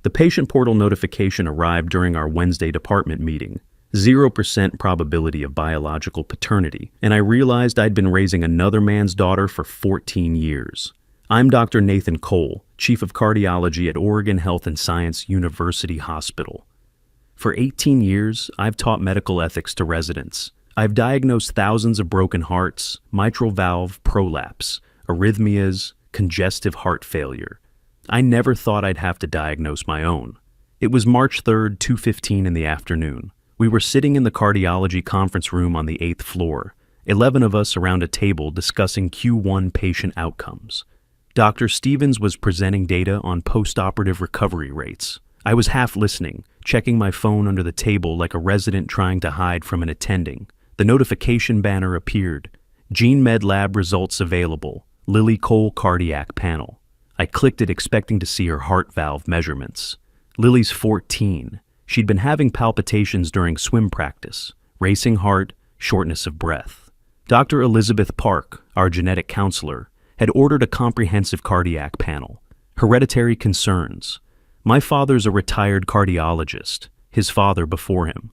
The patient portal notification arrived during our Wednesday department meeting. 0% probability of biological paternity, and I realized I'd been raising another man's daughter for 14 years. I'm Dr. Nathan Cole, Chief of Cardiology at Oregon Health and Science University Hospital. For 18 years, I've taught medical ethics to residents. I've diagnosed thousands of broken hearts, mitral valve prolapse, arrhythmias, congestive heart failure. I never thought I'd have to diagnose my own. It was March 3rd, 2:15 in the afternoon. We were sitting in the cardiology conference room on the 8th floor, 11 of us around a table discussing Q1 patient outcomes. Dr. Stevens was presenting data on post-operative recovery rates. I was half listening, checking my phone under the table like a resident trying to hide from an attending. The notification banner appeared. GeneMed lab results available. Lily Cole cardiac panel. I clicked it expecting to see her heart valve measurements. Lily's 14. She'd been having palpitations during swim practice, racing heart, shortness of breath. Dr. Elizabeth Park, our genetic counselor, had ordered a comprehensive cardiac panel. Hereditary concerns. My father's a retired cardiologist, his father before him.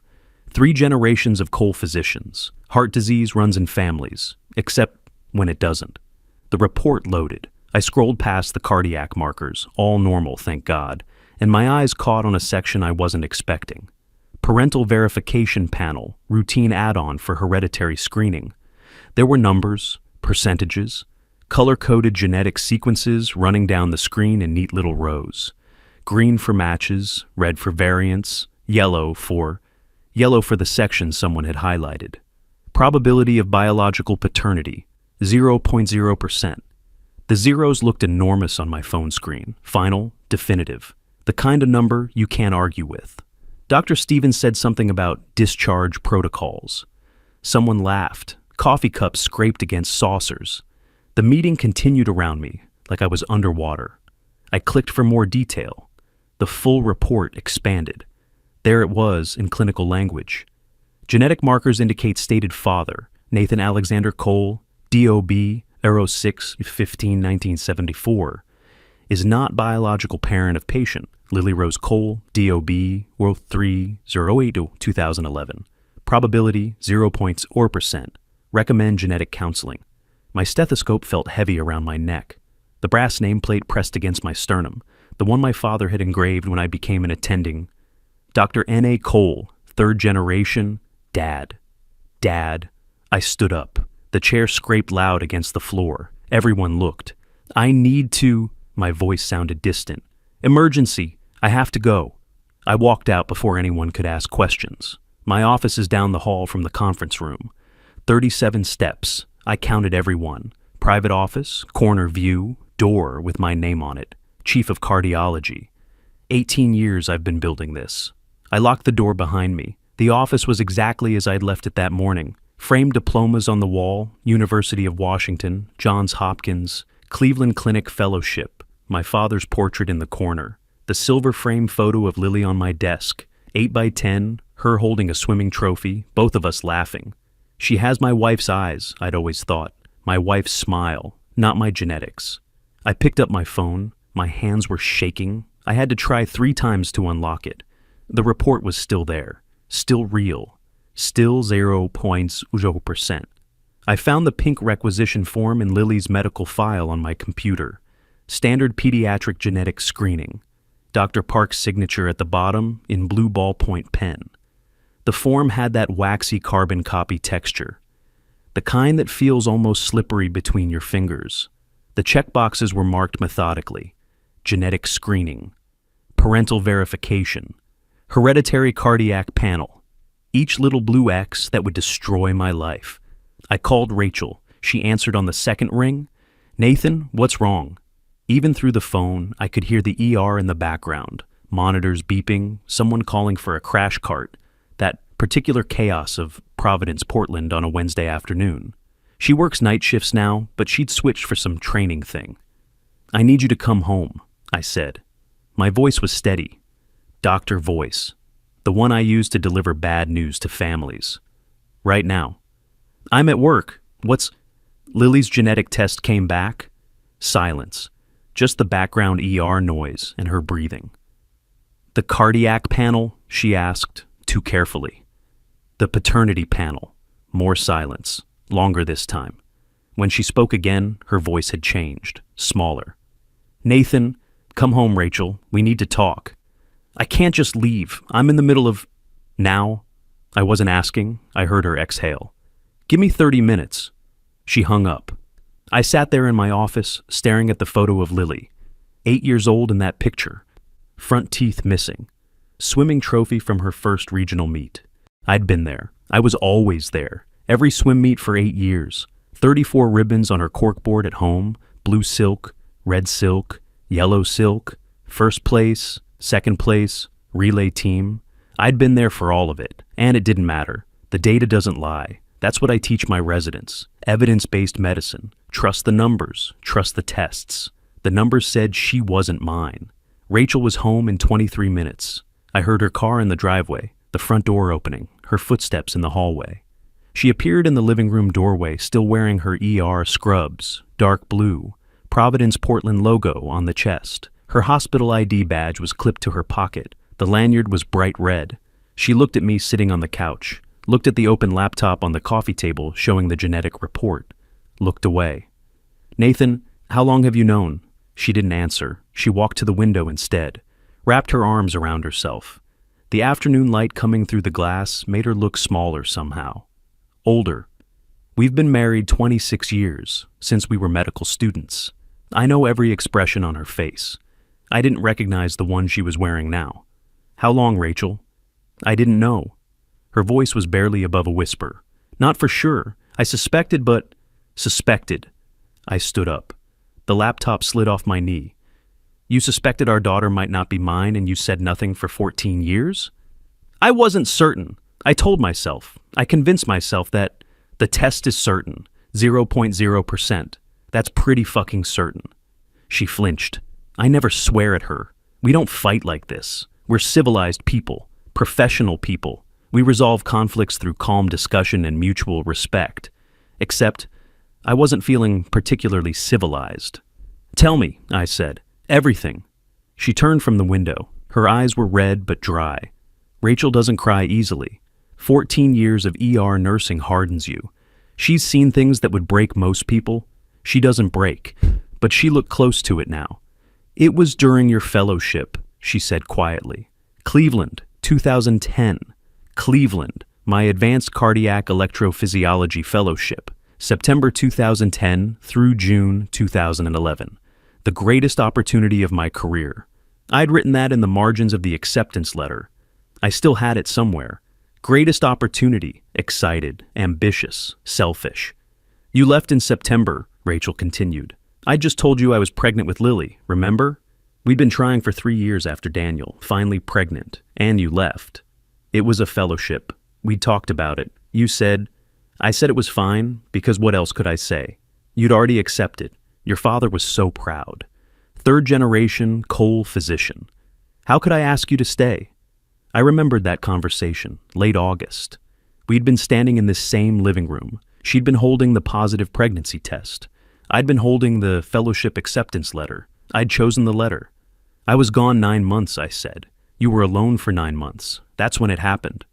3 generations of Cole physicians. Heart disease runs in families, except when it doesn't. The report loaded. I scrolled past the cardiac markers, all normal, thank God, and my eyes caught on a section I wasn't expecting. Parental verification panel, routine add-on for hereditary screening. There were numbers, percentages, color-coded genetic sequences running down the screen in neat little rows. Green for matches, red for variants, yellow for the section someone had highlighted. Probability of biological paternity, 0.0%. The zeros looked enormous on my phone screen, final, definitive. The kind of number you can't argue with. Dr. Stevens said something about discharge protocols. Someone laughed. Coffee cups scraped against saucers. The meeting continued around me, like I was underwater. I clicked for more detail. The full report expanded. There it was in clinical language. Genetic markers indicate stated father, Nathan Alexander Cole, DOB, 06-15-1974, is not biological parent of patient, Lily Rose Cole, DOB, World 3-08-2011. Probability 0.0%. Recommend genetic counseling. My stethoscope felt heavy around my neck. The brass nameplate pressed against my sternum, the one my father had engraved when I became an attending. Dr. N.A. Cole, 3rd generation, Dad. Dad. I stood up. The chair scraped loud against the floor. Everyone looked. I need to... My voice sounded distant. Emergency. I have to go. I walked out before anyone could ask questions. My office is down the hall from the conference room. 37 steps. I counted every one. Private office, corner view, door with my name on it. Chief of Cardiology. 18 years I've been building this. I locked the door behind me. The office was exactly as I'd left it that morning. Framed diplomas on the wall, University of Washington, Johns Hopkins, Cleveland Clinic Fellowship. My father's portrait in the corner. The silver frame photo of Lily on my desk. 8x10, her holding a swimming trophy, both of us laughing. She has my wife's eyes, I'd always thought. My wife's smile, not my genetics. I picked up my phone. My hands were shaking. I had to try 3 times to unlock it. The report was still there. Still real. Still 0.0%. I found the pink requisition form in Lily's medical file on my computer. Standard pediatric genetic screening. Dr. Park's signature at the bottom in blue ballpoint pen. The form had that waxy carbon copy texture. The kind that feels almost slippery between your fingers. The checkboxes were marked methodically. Genetic screening. Parental verification. Hereditary cardiac panel. Each little blue X that would destroy my life. I called Rachel. She answered on the second ring. Nathan, what's wrong? Even through the phone, I could hear the ER in the background, monitors beeping, someone calling for a crash cart, that particular chaos of Providence, Portland on a Wednesday afternoon. She works night shifts now, but she'd switched for some training thing. I need you to come home, I said. My voice was steady. Doctor voice. The one I use to deliver bad news to families. Right now. I'm at work. What's... Lily's genetic test came back. Silence. Just the background ER noise and her breathing. The cardiac panel, she asked, too carefully. The paternity panel. More silence, longer this time. When she spoke again, her voice had changed, smaller. Nathan, come home, Rachel. We need to talk. I can't just leave. I'm in the middle of... Now? I wasn't asking. I heard her exhale. Give me 30 minutes. She hung up. I sat there in my office, staring at the photo of Lily. 8 years old in that picture. Front teeth missing. Swimming trophy from her first regional meet. I'd been there. I was always there. Every swim meet for 8 years. 34 ribbons on her corkboard at home. Blue silk, red silk, yellow silk. First place, second place, relay team. I'd been there for all of it, and it didn't matter. The data doesn't lie. That's what I teach my residents. Evidence-based medicine. Trust the numbers. Trust the tests. The numbers said she wasn't mine. Rachel was home in 23 minutes. I heard her car in the driveway, the front door opening, her footsteps in the hallway. She appeared in the living room doorway, still wearing her ER scrubs, dark blue, Providence Portland logo on the chest. Her hospital ID badge was clipped to her pocket. The lanyard was bright red. She looked at me sitting on the couch, looked at the open laptop on the coffee table showing the genetic report, looked away. Nathan, how long have you known? She didn't answer. She walked to the window instead, wrapped her arms around herself. The afternoon light coming through the glass made her look smaller somehow. Older. We've been married 26 years, since we were medical students. I know every expression on her face. I didn't recognize the one she was wearing now. How long, Rachel? I didn't know. Her voice was barely above a whisper. Not for sure. I suspected, but... Suspected. I stood up. The laptop slid off my knee. You suspected our daughter might not be mine and you said nothing for 14 years? I wasn't certain. I told myself. I convinced myself that the test is certain. 0.0%. That's pretty fucking certain. She flinched. I never swear at her. We don't fight like this. We're civilized people, professional people. We resolve conflicts through calm discussion and mutual respect. Except, I wasn't feeling particularly civilized. Tell me, I said. Everything. She turned from the window. Her eyes were red but dry. Rachel doesn't cry easily. 14 years of ER nursing hardens you. She's seen things that would break most people. She doesn't break, but she looked close to it now. It was during your fellowship, she said quietly. Cleveland, 2010. Cleveland, my Advanced Cardiac Electrophysiology Fellowship, September 2010 through June 2011. The greatest opportunity of my career. I'd written that in the margins of the acceptance letter. I still had it somewhere. Greatest opportunity, excited, ambitious, selfish. You left in September, Rachel continued. I just told you I was pregnant with Lily, remember? We'd been trying for 3 years after Daniel, finally pregnant, and you left. It was a fellowship. We'd talked about it. You said... I said it was fine, because what else could I say? You'd already accepted. Your father was so proud. 3rd generation Cole physician. How could I ask you to stay? I remembered that conversation, late August. We'd been standing in this same living room. She'd been holding the positive pregnancy test. I'd been holding the fellowship acceptance letter. I'd chosen the letter. I was gone 9 months, I said. You were alone for 9 months. That's when it happened.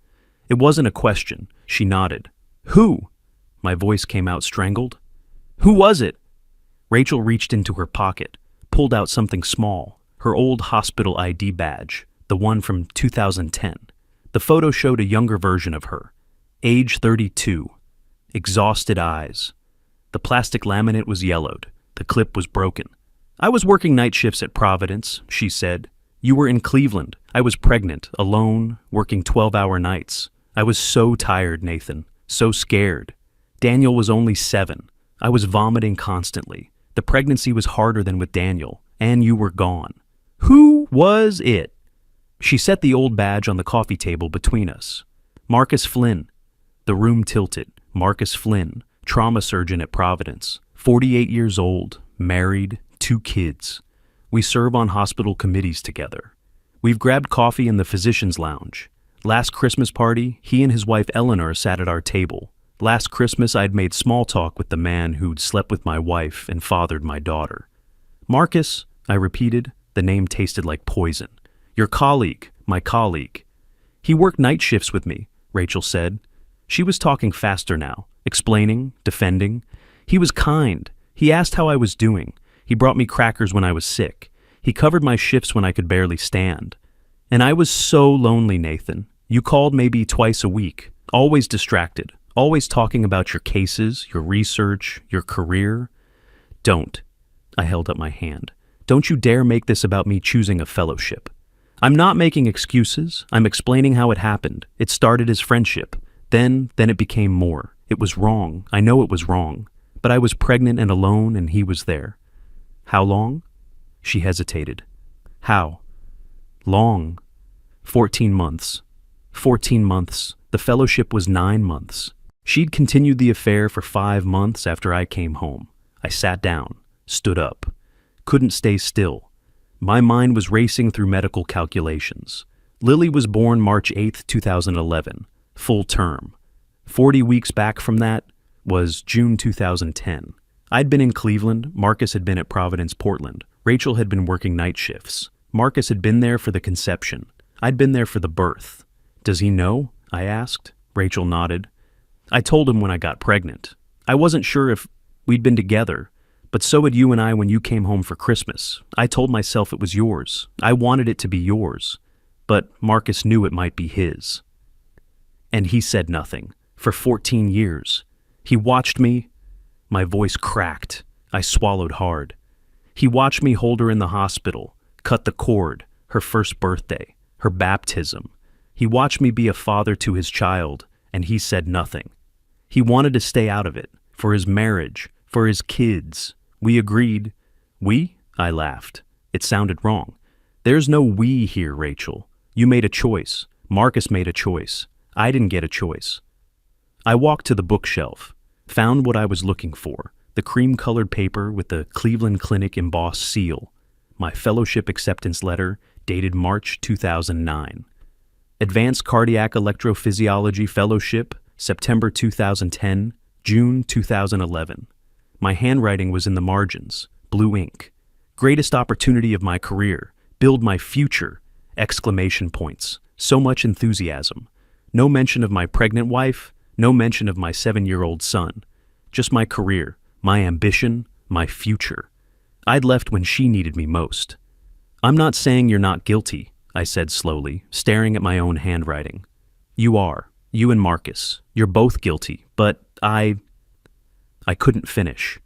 It wasn't a question. She nodded. Who? My voice came out strangled. Who was it? Rachel reached into her pocket, pulled out something small, her old hospital ID badge, the one from 2010. The photo showed a younger version of her, age 32, exhausted eyes. The plastic laminate was yellowed. The clip was broken. I was working night shifts at Providence, she said. You were in Cleveland. I was pregnant, alone, working 12-hour nights. I was so tired, Nathan. So scared. Daniel was only 7. I was vomiting constantly. The pregnancy was harder than with Daniel, and you were gone. Who was it? She set the old badge on the coffee table between us. Marcus Flynn. The room tilted. Marcus Flynn, trauma surgeon at Providence, 48 years old, married, 2 kids. We serve on hospital committees together. We've grabbed coffee in the physician's lounge. Last Christmas party, he and his wife Eleanor sat at our table. Last Christmas, I'd made small talk with the man who'd slept with my wife and fathered my daughter. Marcus, I repeated. The name tasted like poison. Your colleague, my colleague. He worked night shifts with me, Rachel said. She was talking faster now, explaining, defending. He was kind. He asked how I was doing. He brought me crackers when I was sick. He covered my shifts when I could barely stand. And I was so lonely, Nathan. You called maybe twice a week, always distracted, always talking about your cases, your research, your career. Don't. I held up my hand. Don't you dare make this about me choosing a fellowship. I'm not making excuses. I'm explaining how it happened. It started as friendship. Then it became more. It was wrong. I know it was wrong. But I was pregnant and alone, and he was there. How long? She hesitated. How? Long. 14 months. 14 months. The fellowship was 9 months. She'd continued the affair for 5 months after I came home. I sat down, stood up. Couldn't stay still. My mind was racing through medical calculations. Lily was born March 8, 2011, full term. 40 weeks back from that was June 2010. I'd been in Cleveland, Marcus had been at Providence, Portland. Rachel had been working night shifts. Marcus had been there for the conception. I'd been there for the birth. Does he know? I asked. Rachel nodded. I told him when I got pregnant. I wasn't sure if we'd been together, but so had you and I when you came home for Christmas. I told myself it was yours. I wanted it to be yours. But Marcus knew it might be his. And he said nothing. For 14 years. He watched me. My voice cracked. I swallowed hard. He watched me hold her in the hospital, cut the cord, her first birthday, her baptism. He watched me be a father to his child, and he said nothing. He wanted to stay out of it, for his marriage, for his kids. We agreed. We? I laughed. It sounded wrong. There's no we here, Rachel. You made a choice. Marcus made a choice. I didn't get a choice. I walked to the bookshelf, found what I was looking for, the cream-colored paper with the Cleveland Clinic embossed seal, my fellowship acceptance letter dated March 2009. Advanced Cardiac Electrophysiology Fellowship, September 2010, June 2011. My handwriting was in the margins, blue ink. Greatest opportunity of my career, build my future, exclamation points, so much enthusiasm. No mention of my pregnant wife, no mention of my 7-year-old son. Just my career, my ambition, my future. I'd left when she needed me most. I'm not saying you're not guilty, I said slowly, staring at my own handwriting. You are. You and Marcus. You're both guilty, but I couldn't finish.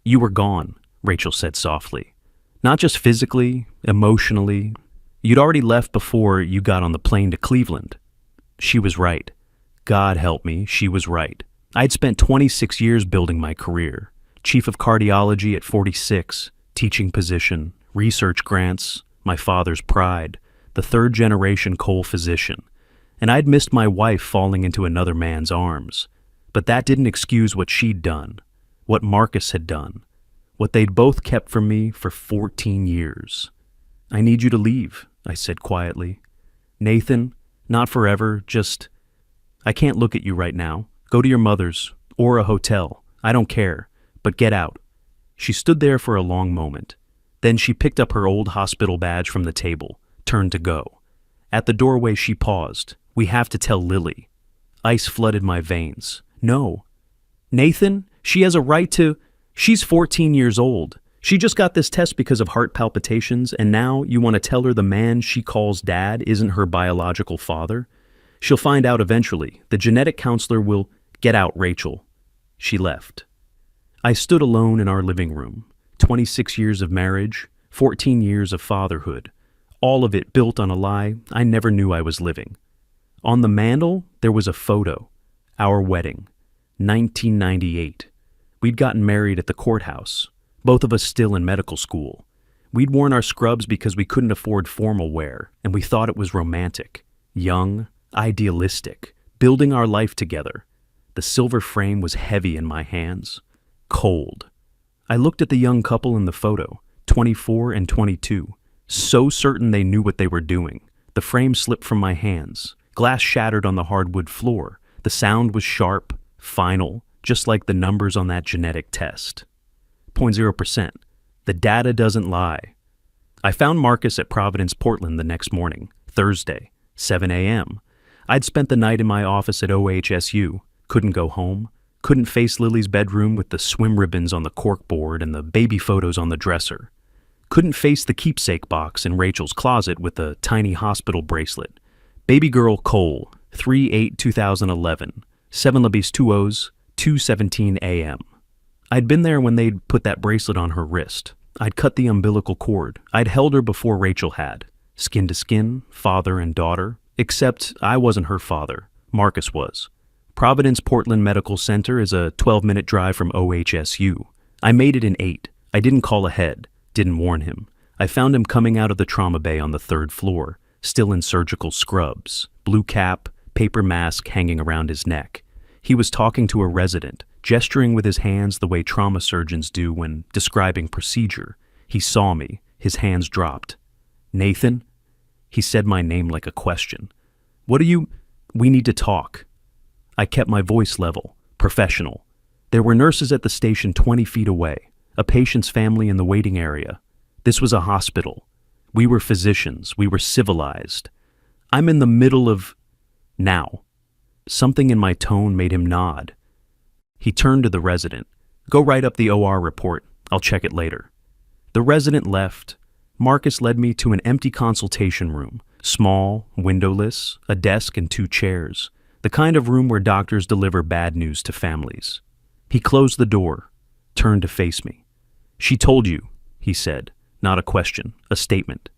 You were gone, Rachel said softly. Not just physically, emotionally. You'd already left before you got on the plane to Cleveland. She was right. God help me, she was right. I'd spent 26 years building my career. Chief of cardiology at 46, teaching position, research grants, my father's pride, the third-generation Cole physician. And I'd missed my wife falling into another man's arms. But that didn't excuse what she'd done, what Marcus had done, what they'd both kept from me for 14 years. I need you to leave, I said quietly. Nathan, not forever, just... I can't look at you right now. Go to your mother's, or a hotel. I don't care, but get out. She stood there for a long moment. Then she picked up her old hospital badge from the table, turned to go. At the doorway she paused. We have to tell Lily. Ice flooded my veins. No. Nathan, she has a right to... She's 14 years old. She just got this test because of heart palpitations, and now you want to tell her the man she calls dad isn't her biological father? She'll find out eventually. The genetic counselor will... Get out, Rachel. She left. I stood alone in our living room. 26 years of marriage, 14 years of fatherhood. All of it built on a lie I never knew I was living. On the mantle, there was a photo. Our wedding. 1998. We'd gotten married at the courthouse. Both of us still in medical school. We'd worn our scrubs because we couldn't afford formal wear, and we thought it was romantic. Young, idealistic, building our life together. The silver frame was heavy in my hands. Cold. I looked at the young couple in the photo, 24 and 22, so certain they knew what they were doing. The frame slipped from my hands. Glass shattered on the hardwood floor. The sound was sharp, final, just like the numbers on that genetic test. 0.0%. The data doesn't lie. I found Marcus at Providence, Portland the next morning, Thursday. 7 a.m. I'd spent the night in my office at OHSU, couldn't go home, couldn't face Lily's bedroom with the swim ribbons on the corkboard and the baby photos on the dresser. Couldn't face the keepsake box in Rachel's closet with the tiny hospital bracelet. Baby girl Cole, 3/8/2011, 7 Libby's 2Os, 2:17 a.m. I'd been there when they'd put that bracelet on her wrist. I'd cut the umbilical cord. I'd held her before Rachel had. Skin to skin, father and daughter. Except I wasn't her father. Marcus was. Providence Portland Medical Center is a 12-minute drive from OHSU. I made it in 8. I didn't call ahead. Didn't warn him. I found him coming out of the trauma bay on the 3rd floor, still in surgical scrubs, blue cap, paper mask hanging around his neck. He was talking to a resident, gesturing with his hands the way trauma surgeons do when describing procedure. He saw me. His hands dropped. "Nathan?" He said my name like a question. "What are you—" "We need to talk." I kept my voice level, professional. There were nurses at the station 20 feet away, a patient's family in the waiting area. This was a hospital. We were physicians. We were civilized. I'm in the middle of— now. Something in my tone made him nod. He turned to the resident. "Go write up the OR report. I'll check it later." The resident left. Marcus led me to an empty consultation room, small, windowless, a desk and 2 chairs, the kind of room where doctors deliver bad news to families. He closed the door, turned to face me. "She told you," he said, not a question, a statement.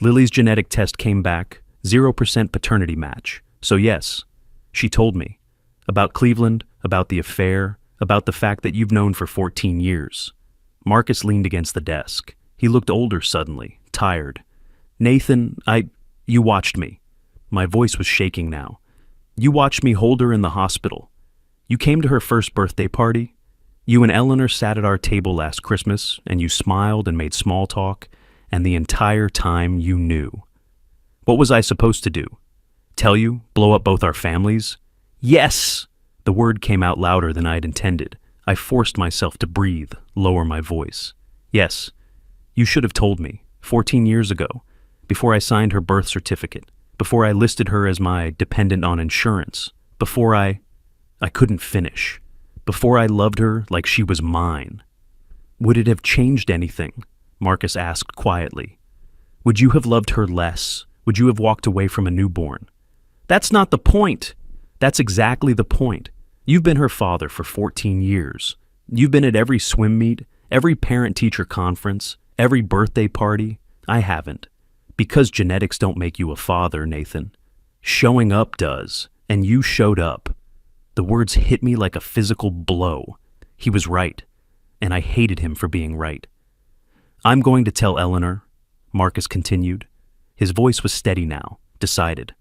"Lily's genetic test came back, 0% paternity match. So yes, she told me. About Cleveland, about the affair, about the fact that you've known for 14 years. Marcus leaned against the desk. He looked older suddenly, tired. "Nathan, you watched me." My voice was shaking now. "You watched me hold her in the hospital. You came to her first birthday party. You and Eleanor sat at our table last Christmas, and you smiled and made small talk, and the entire time you knew. What was I supposed to do? Tell you? Blow up both our families?" "Yes!" The word came out louder than I'd intended. I forced myself to breathe, lower my voice. "Yes. You should have told me, 14 years ago, before I signed her birth certificate, before I listed her as my dependent on insurance, before I couldn't finish, before I loved her like she was mine." "Would it have changed anything?" Marcus asked quietly. "Would you have loved her less? Would you have walked away from a newborn?" "That's not the point." "That's exactly the point. You've been her father for 14 years. You've been at every swim meet, every parent-teacher conference, every birthday party. I haven't. Because genetics don't make you a father, Nathan. Showing up does, and you showed up." The words hit me like a physical blow. He was right, and I hated him for being right. "I'm going to tell Eleanor," Marcus continued. His voice was steady now, decided.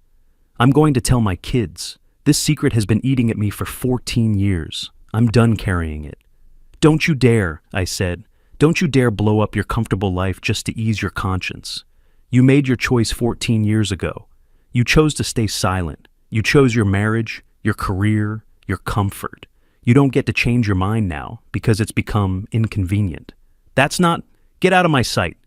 "I'm going to tell my kids. This secret has been eating at me for 14 years. I'm done carrying it." "Don't you dare," I said. "Don't you dare blow up your comfortable life just to ease your conscience. You made your choice 14 years ago. You chose to stay silent. You chose your marriage, your career, your comfort. You don't get to change your mind now because it's become inconvenient. That's not— Get out of my sight."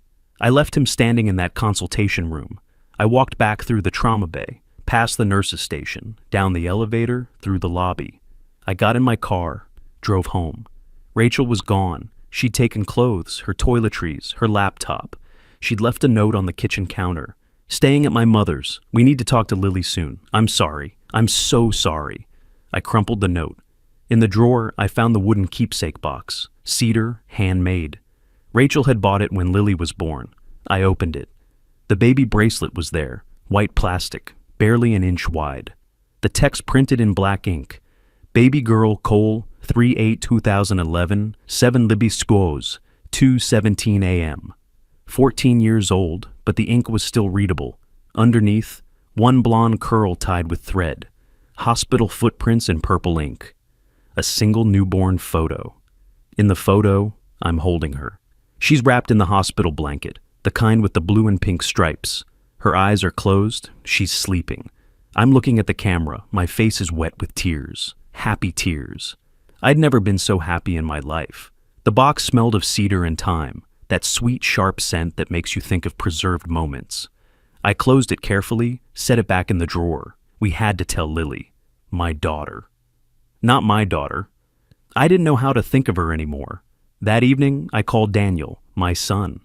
I left him standing in that consultation room. I walked back through the trauma bay, past the nurse's station, down the elevator, through the lobby. I got in my car, drove home. Rachel was gone. She'd taken clothes, her toiletries, her laptop. She'd left a note on the kitchen counter. "Staying at my mother's. We need to talk to Lily soon. I'm sorry. I'm so sorry." I crumpled the note. In the drawer, I found the wooden keepsake box. Cedar, handmade. Rachel had bought it when Lily was born. I opened it. The baby bracelet was there, white plastic, barely an inch wide. The text printed in black ink. "Baby girl Cole, 3/8/2011, 7 Libby Squoz, 2:17 a.m. 14 years old, but the ink was still readable. Underneath, one blonde curl tied with thread. Hospital footprints in purple ink. A single newborn photo. In the photo, I'm holding her. She's wrapped in the hospital blanket, the kind with the blue and pink stripes. Her eyes are closed. She's sleeping. I'm looking at the camera. My face is wet with tears. Happy tears. I'd never been so happy in my life. The box smelled of cedar and thyme, that sweet, sharp scent that makes you think of preserved moments. I closed it carefully, Set it back in the drawer. We had to tell Lily. My daughter. Not my daughter. I didn't know how to think of her anymore. That evening, I called Daniel, my son.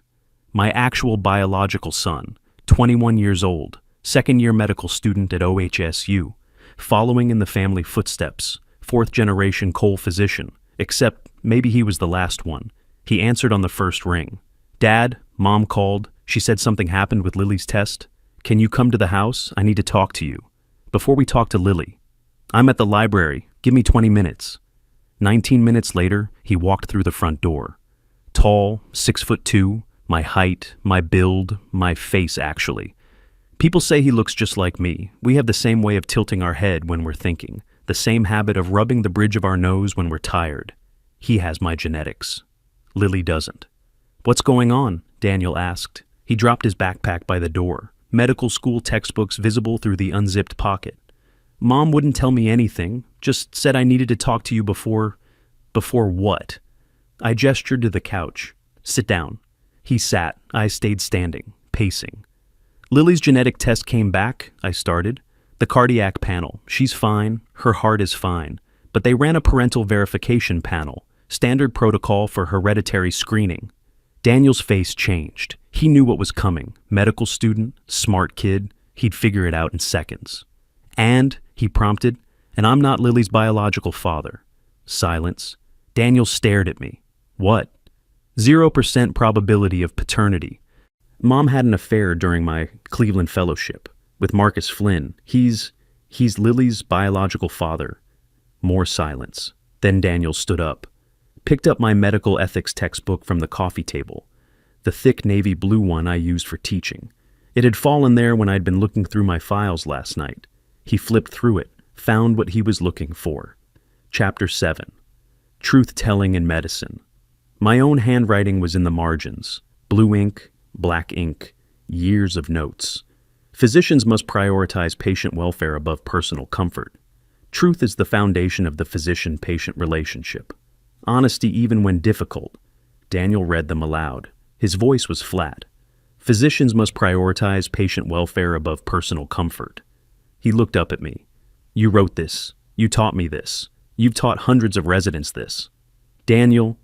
My actual biological son, 21 years old, second-year medical student at OHSU, following in the family footsteps, fourth-generation Cole physician, except maybe he was the last one. He answered on the first ring. Dad, Mom called. She said something happened with Lily's test. Can you come to the house? I need to talk to you. Before we talk to Lily. I'm at the library. Give me 20 minutes. 19 minutes later, he walked through the front door. Tall, 6'2", my height, my build, my face actually. People say he looks just like me. We have the same way of tilting our head when we're thinking, the same habit of rubbing the bridge of our nose when we're tired. He has my genetics. Lily doesn't. What's going on? Daniel asked. He dropped his backpack by the door, medical school textbooks visible through the unzipped pocket. Mom wouldn't tell me anything, just said I needed to talk to you before... Before what? I gestured to the couch. Sit down. He sat. I stayed standing, pacing. Lily's genetic test came back, I started. The cardiac panel. She's fine. Her heart is fine. But they ran a parental verification panel, standard protocol for hereditary screening. Daniel's face changed. He knew what was coming. Medical student, smart kid. He'd figure it out in seconds. And, he prompted, and I'm not Lily's biological father. Silence. Daniel stared at me. What? 0% probability of paternity. Mom had an affair during my Cleveland fellowship with Marcus Flynn. He's Lily's biological father. More silence. Then Daniel stood up, picked up my medical ethics textbook from the coffee table, the thick navy blue one I used for teaching. It had fallen there when I'd been looking through my files last night. He flipped through it, found what he was looking for. Chapter 7. Truth-telling in medicine. My own handwriting was in the margins. Blue ink, black ink, years of notes. Physicians must prioritize patient welfare above personal comfort. Truth is the foundation of the physician-patient relationship. Honesty even when difficult. Daniel read them aloud. His voice was flat. Physicians must prioritize patient welfare above personal comfort. He looked up at me. You wrote this. You taught me this. You've taught hundreds of residents this. Daniel,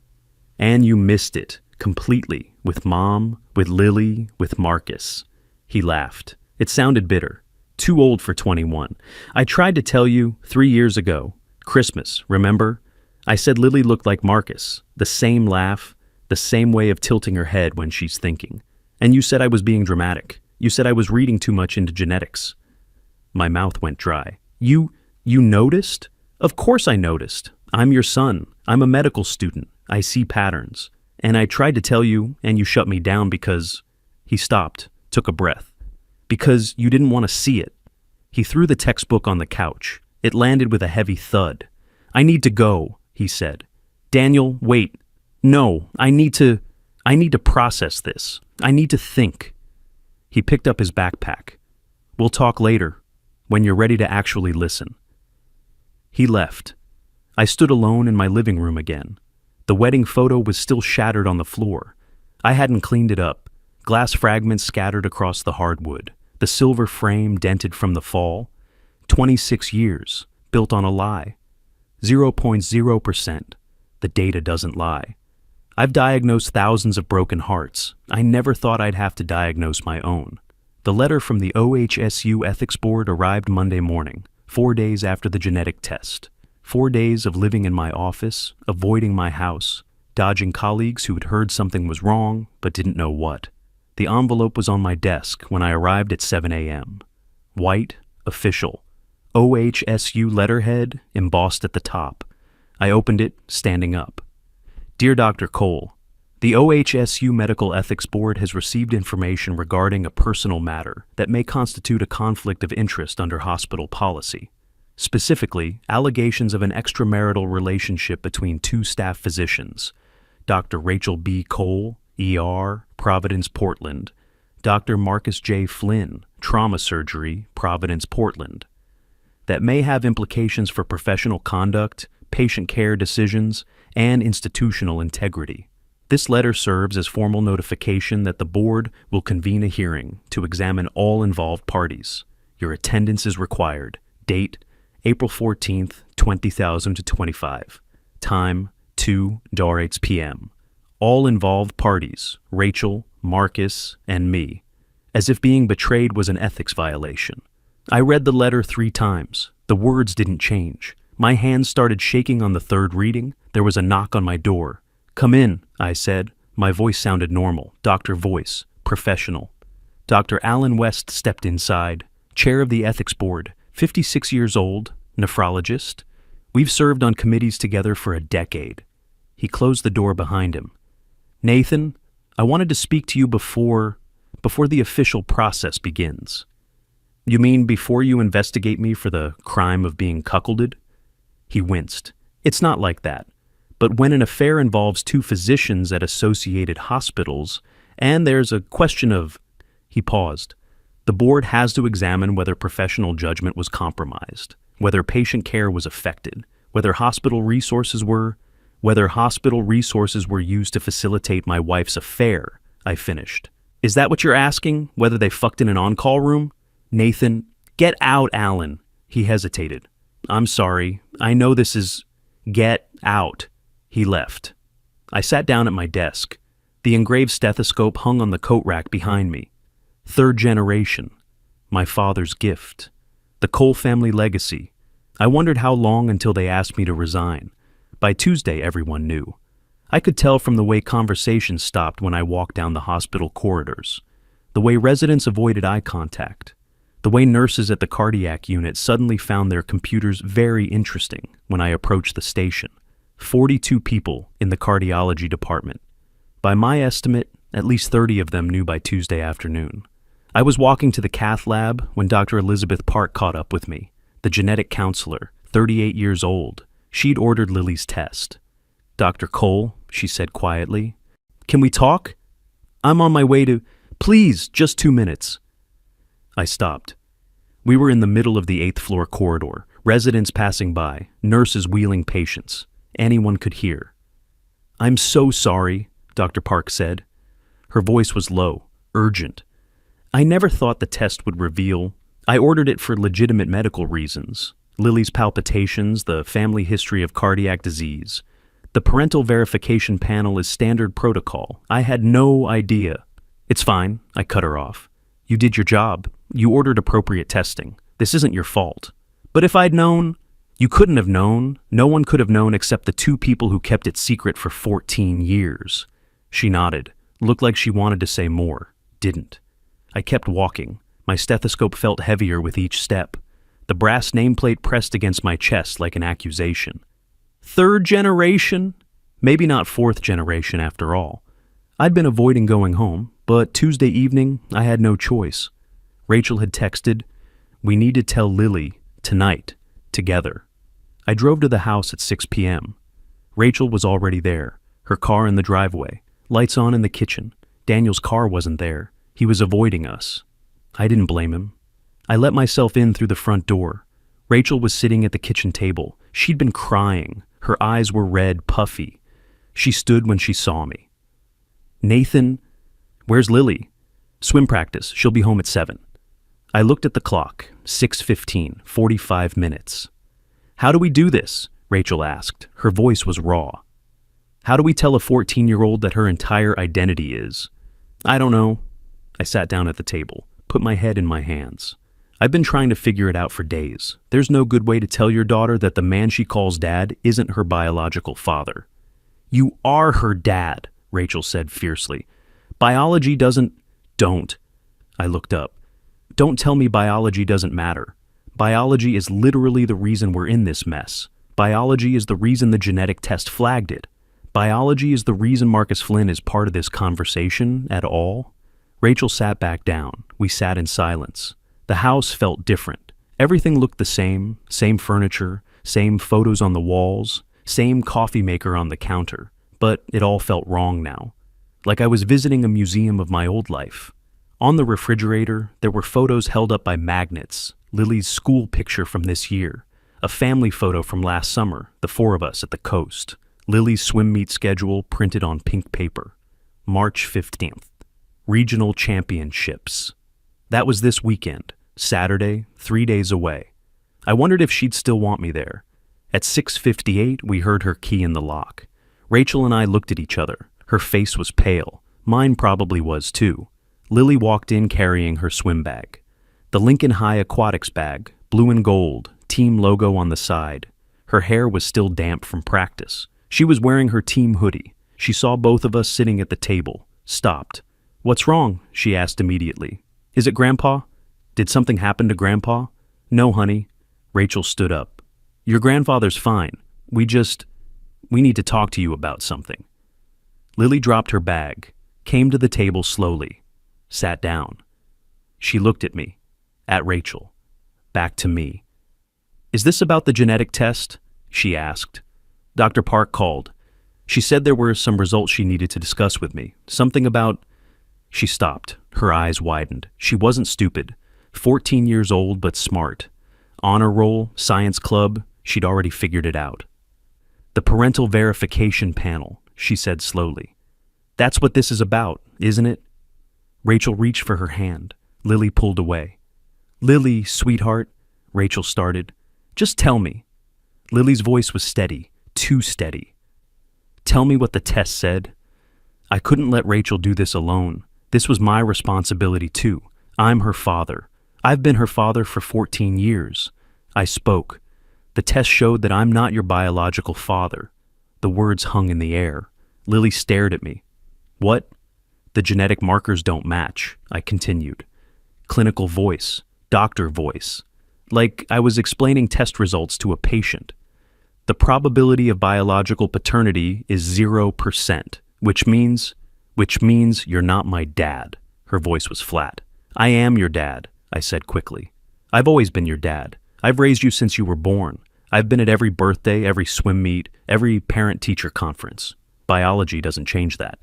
and you missed it completely with Mom, with Lily, with Marcus. He laughed. It sounded bitter. Too old for 21. I tried to tell you 3 years ago. Christmas, remember? I said Lily looked like Marcus. The same laugh, the same way of tilting her head when she's thinking. And you said I was being dramatic. You said I was reading too much into genetics. My mouth went dry. You noticed? Of course I noticed. I'm your son. I'm a medical student. I see patterns. And I tried to tell you, and you shut me down because... He stopped, took a breath. Because you didn't want to see it. He threw the textbook on the couch. It landed with a heavy thud. I need to go, he said. Daniel, wait. No, I need to process this. I need to think. He picked up his backpack. We'll talk later, when you're ready to actually listen. He left. I stood alone in my living room again. The wedding photo was still shattered on the floor. I hadn't cleaned it up. Glass fragments scattered across the hardwood. The silver frame dented from the fall. 26 years, built on a lie. 0.0%. The data doesn't lie. I've diagnosed thousands of broken hearts. I never thought I'd have to diagnose my own. The letter from the OHSU Ethics Board arrived Monday morning, 4 days after the genetic test. 4 days of living in my office, avoiding my house, dodging colleagues who had heard something was wrong but didn't know what. The envelope was on my desk when I arrived at 7 a.m. White, official. OHSU letterhead embossed at the top. I opened it, standing up. Dear Dr. Cole, the OHSU Medical Ethics Board has received information regarding a personal matter that may constitute a conflict of interest under hospital policy. Specifically, allegations of an extramarital relationship between 2 staff physicians, Dr. Rachel B. Cole, ER, Providence, Portland, Dr. Marcus J. Flynn, Trauma Surgery, Providence, Portland, that may have implications for professional conduct, patient care decisions, and institutional integrity. This letter serves as formal notification that the board will convene a hearing to examine all involved parties. Your attendance is required. Date, April 14th, 2025. Time, 2:08 p.m. All involved parties, Rachel, Marcus, and me. As if being betrayed was an ethics violation. I read the letter 3 times. The words didn't change. My hands started shaking on the third reading. There was a knock on my door. "Come in," I said. My voice sounded normal. Doctor voice. Professional. Dr. Alan West stepped inside. Chair of the ethics board. 56 years old. Nephrologist. We've served on committees together for a decade. He closed the door behind him. "Nathan, I wanted to speak to you before the official process begins." "You mean before you investigate me for the crime of being cuckolded?" He winced. "It's not like that. But when an affair involves 2 physicians at associated hospitals, and there's a question of..." He paused. "The board has to examine whether professional judgment was compromised, whether patient care was affected, whether hospital resources were used to facilitate my wife's affair," I finished. "Is that what you're asking? Whether they fucked in an on-call room?" "Nathan, get out, Alan." He hesitated. "I'm sorry. I know this is..." "Get out." He left. I sat down at my desk. The engraved stethoscope hung on the coat rack behind me. 3rd generation. My father's gift. The Cole family legacy. I wondered how long until they asked me to resign. By Tuesday, everyone knew. I could tell from the way conversations stopped when I walked down the hospital corridors, the way residents avoided eye contact, the way nurses at the cardiac unit suddenly found their computers very interesting when I approached the station. 42 people in the cardiology department. By my estimate, at least 30 of them knew by Tuesday afternoon. I was walking to the cath lab when Dr. Elizabeth Park caught up with me, the genetic counselor, 38 years old. She'd ordered Lily's test. "Dr. Cole," she said quietly, "can we talk? I'm on my way to..." "Please, just 2 minutes." I stopped. We were in the middle of the 8th floor corridor, residents passing by, nurses wheeling patients. Anyone could hear. "I'm so sorry," Dr. Park said. Her voice was low, urgent. "I never thought the test would reveal. I ordered it for legitimate medical reasons. Lily's palpitations, the family history of cardiac disease. The parental verification panel is standard protocol. I had no idea." "It's fine," I cut her off. "You did your job. You ordered appropriate testing. This isn't your fault. But if I'd known..." "You couldn't have known. No one could have known except the 2 people who kept it secret for 14 years. She nodded. Looked like she wanted to say more. Didn't. I kept walking. My stethoscope felt heavier with each step. The brass nameplate pressed against my chest like an accusation. 3rd generation? Maybe not 4th generation after all. I'd been avoiding going home, but Tuesday evening I had no choice. Rachel had texted, "We need to tell Lily, tonight, together." I drove to the house at 6 p.m. Rachel was already there, her car in the driveway, lights on in the kitchen. Daniel's car wasn't there. He was avoiding us. I didn't blame him. I let myself in through the front door. Rachel was sitting at the kitchen table. She'd been crying. Her eyes were red, puffy. She stood when she saw me. "Nathan, where's Lily?" "Swim practice. She'll be home at 7. I looked at the clock. 6:15, 45 minutes. "How do we do this?" Rachel asked. Her voice was raw. "How do we tell a 14-year-old that her entire identity is?" "I don't know." I sat down at the table, put my head in my hands. "I've been trying to figure it out for days. There's no good way to tell your daughter that the man she calls dad isn't her biological father." "You are her dad," Rachel said fiercely. "Biology doesn't..." "Don't." I looked up. "Don't tell me biology doesn't matter. Biology is literally the reason we're in this mess. Biology is the reason the genetic test flagged it. Biology is the reason Marcus Flynn is part of this conversation at all." Rachel sat back down. We sat in silence. The house felt different. Everything looked the same furniture, same photos on the walls, same coffee maker on the counter. But it all felt wrong now. Like I was visiting a museum of my old life. On the refrigerator, there were photos held up by magnets. Lily's school picture from this year. A family photo from last summer, the 4 of us at the coast. Lily's swim meet schedule printed on pink paper. March 15th. Regional championships. That was this weekend. Saturday, 3 days away. I wondered if she'd still want me there. At 6:58, we heard her key in the lock. Rachel and I looked at each other. Her face was pale. Mine probably was too. Lily walked in carrying her swim bag. The Lincoln High Aquatics bag, blue and gold, team logo on the side. Her hair was still damp from practice. She was wearing her team hoodie. She saw both of us sitting at the table, stopped. "What's wrong?" she asked immediately. "Is it Grandpa? Did something happen to Grandpa?" "No, honey." Rachel stood up. "Your grandfather's fine. We need to talk to you about something." Lily dropped her bag, came to the table slowly, sat down. She looked at me, at Rachel, back to me. "Is this about the genetic test?" she asked. Dr. Park called. She said there were some results she needed to discuss with me. Something about... She stopped. Her eyes widened. She wasn't stupid. 14 years old, but smart. Honor roll, science club, she'd already figured it out. "The parental verification panel," she said slowly. "That's what this is about, isn't it?" Rachel reached for her hand. Lily pulled away. "Lily, sweetheart," Rachel started. "Just tell me." Lily's voice was steady, too steady. "Tell me what the test said." I couldn't let Rachel do this alone. This was my responsibility too. I'm her father. I've been her father for 14 years. I spoke. "The test showed that I'm not your biological father." The words hung in the air. Lily stared at me. "What?" "The genetic markers don't match," I continued. Clinical voice, doctor voice. Like I was explaining test results to a patient. "The probability of biological paternity is 0%, which means you're not my dad." Her voice was flat. "I am your dad," I said quickly. "I've always been your dad. I've raised you since you were born. I've been at every birthday, every swim meet, every parent-teacher conference. Biology doesn't change that."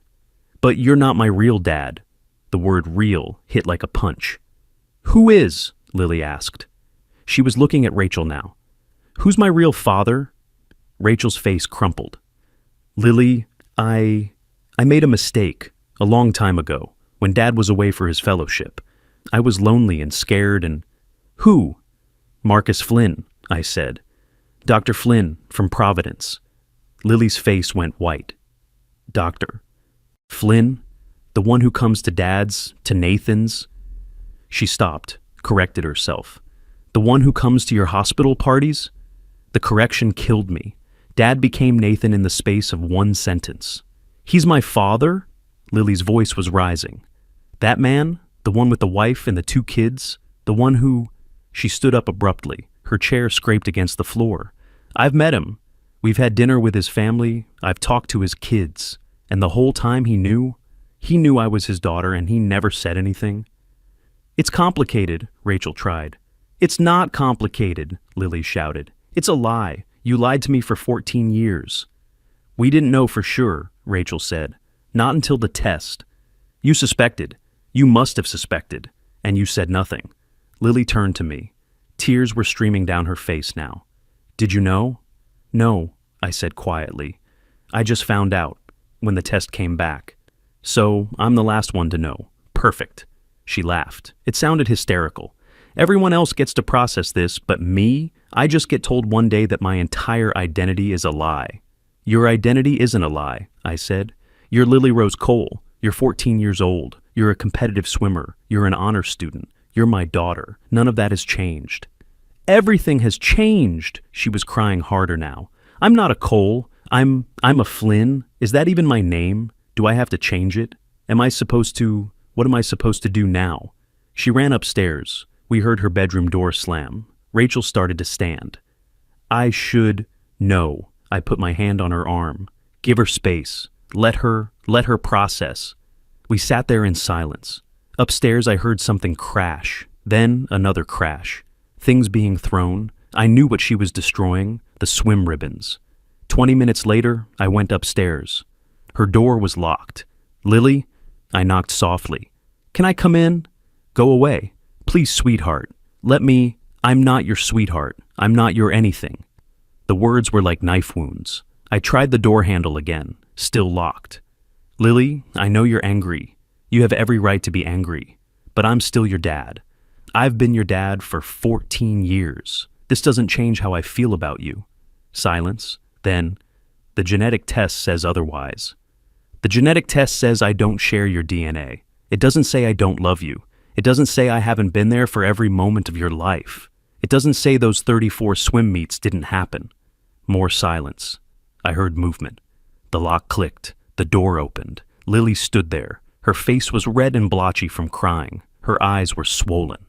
"But you're not my real dad." The word real hit like a punch. "Who is?" Lily asked. She was looking at Rachel now. "Who's my real father?" Rachel's face crumpled. "Lily, I made a mistake a long time ago when Dad was away for his fellowship. I was lonely and scared and..." "Who?" "Marcus Flynn," I said. "Dr. Flynn from Providence." Lily's face went white. "Doctor Flynn? The one who comes to Dad's, to Nathan's?" She stopped, corrected herself. "The one who comes to your hospital parties?" The correction killed me. Dad became Nathan in the space of one sentence. "He's my father?" Lily's voice was rising. "That man? The one with the wife and the 2 kids? The one who..." She stood up abruptly. Her chair scraped against the floor. "I've met him. We've had dinner with his family. I've talked to his kids. And the whole time he knew I was his daughter and he never said anything." "It's complicated," Rachel tried. "It's not complicated," Lily shouted. "It's a lie. You lied to me for 14 years. "We didn't know for sure," Rachel said. "Not until the test. You suspected. You must have suspected. And you said nothing." Lily turned to me. Tears were streaming down her face now. "Did you know?" "No," I said quietly. "I just found out when the test came back. So I'm the last one to know. Perfect." She laughed. It sounded hysterical. "Everyone else gets to process this, but me? I just get told one day that my entire identity is a lie." "Your identity isn't a lie," I said. "You're Lily Rose Cole. You're 14 years old. You're a competitive swimmer. You're an honor student. You're my daughter. None of that has changed." "Everything has changed!" She was crying harder now. "I'm not a Cole. I'm a Flynn. Is that even my name? Do I have to change it? What am I supposed to do now?" She ran upstairs. We heard her bedroom door slam. Rachel started to stand. No. I put my hand on her arm. "Give her space. Let her process." We sat there in silence. Upstairs I heard something crash, then another crash. Things being thrown. I knew what she was destroying, the swim ribbons. 20 minutes later, I went upstairs. Her door was locked. "Lily?" I knocked softly. "Can I come in?" "Go away. Please, sweetheart. I'm not your sweetheart. I'm not your anything." The words were like knife wounds. I tried the door handle again, still locked. "Lily, I know you're angry. You have every right to be angry. But I'm still your dad. I've been your dad for 14 years. This doesn't change how I feel about you. Silence. Then, the genetic test says otherwise. The genetic test says I don't share your DNA. It doesn't say I don't love you. It doesn't say I haven't been there for every moment of your life. It doesn't say those 34 swim meets didn't happen. More silence. I heard movement. The lock clicked. The door opened. Lily stood there. Her face was red and blotchy from crying. Her eyes were swollen.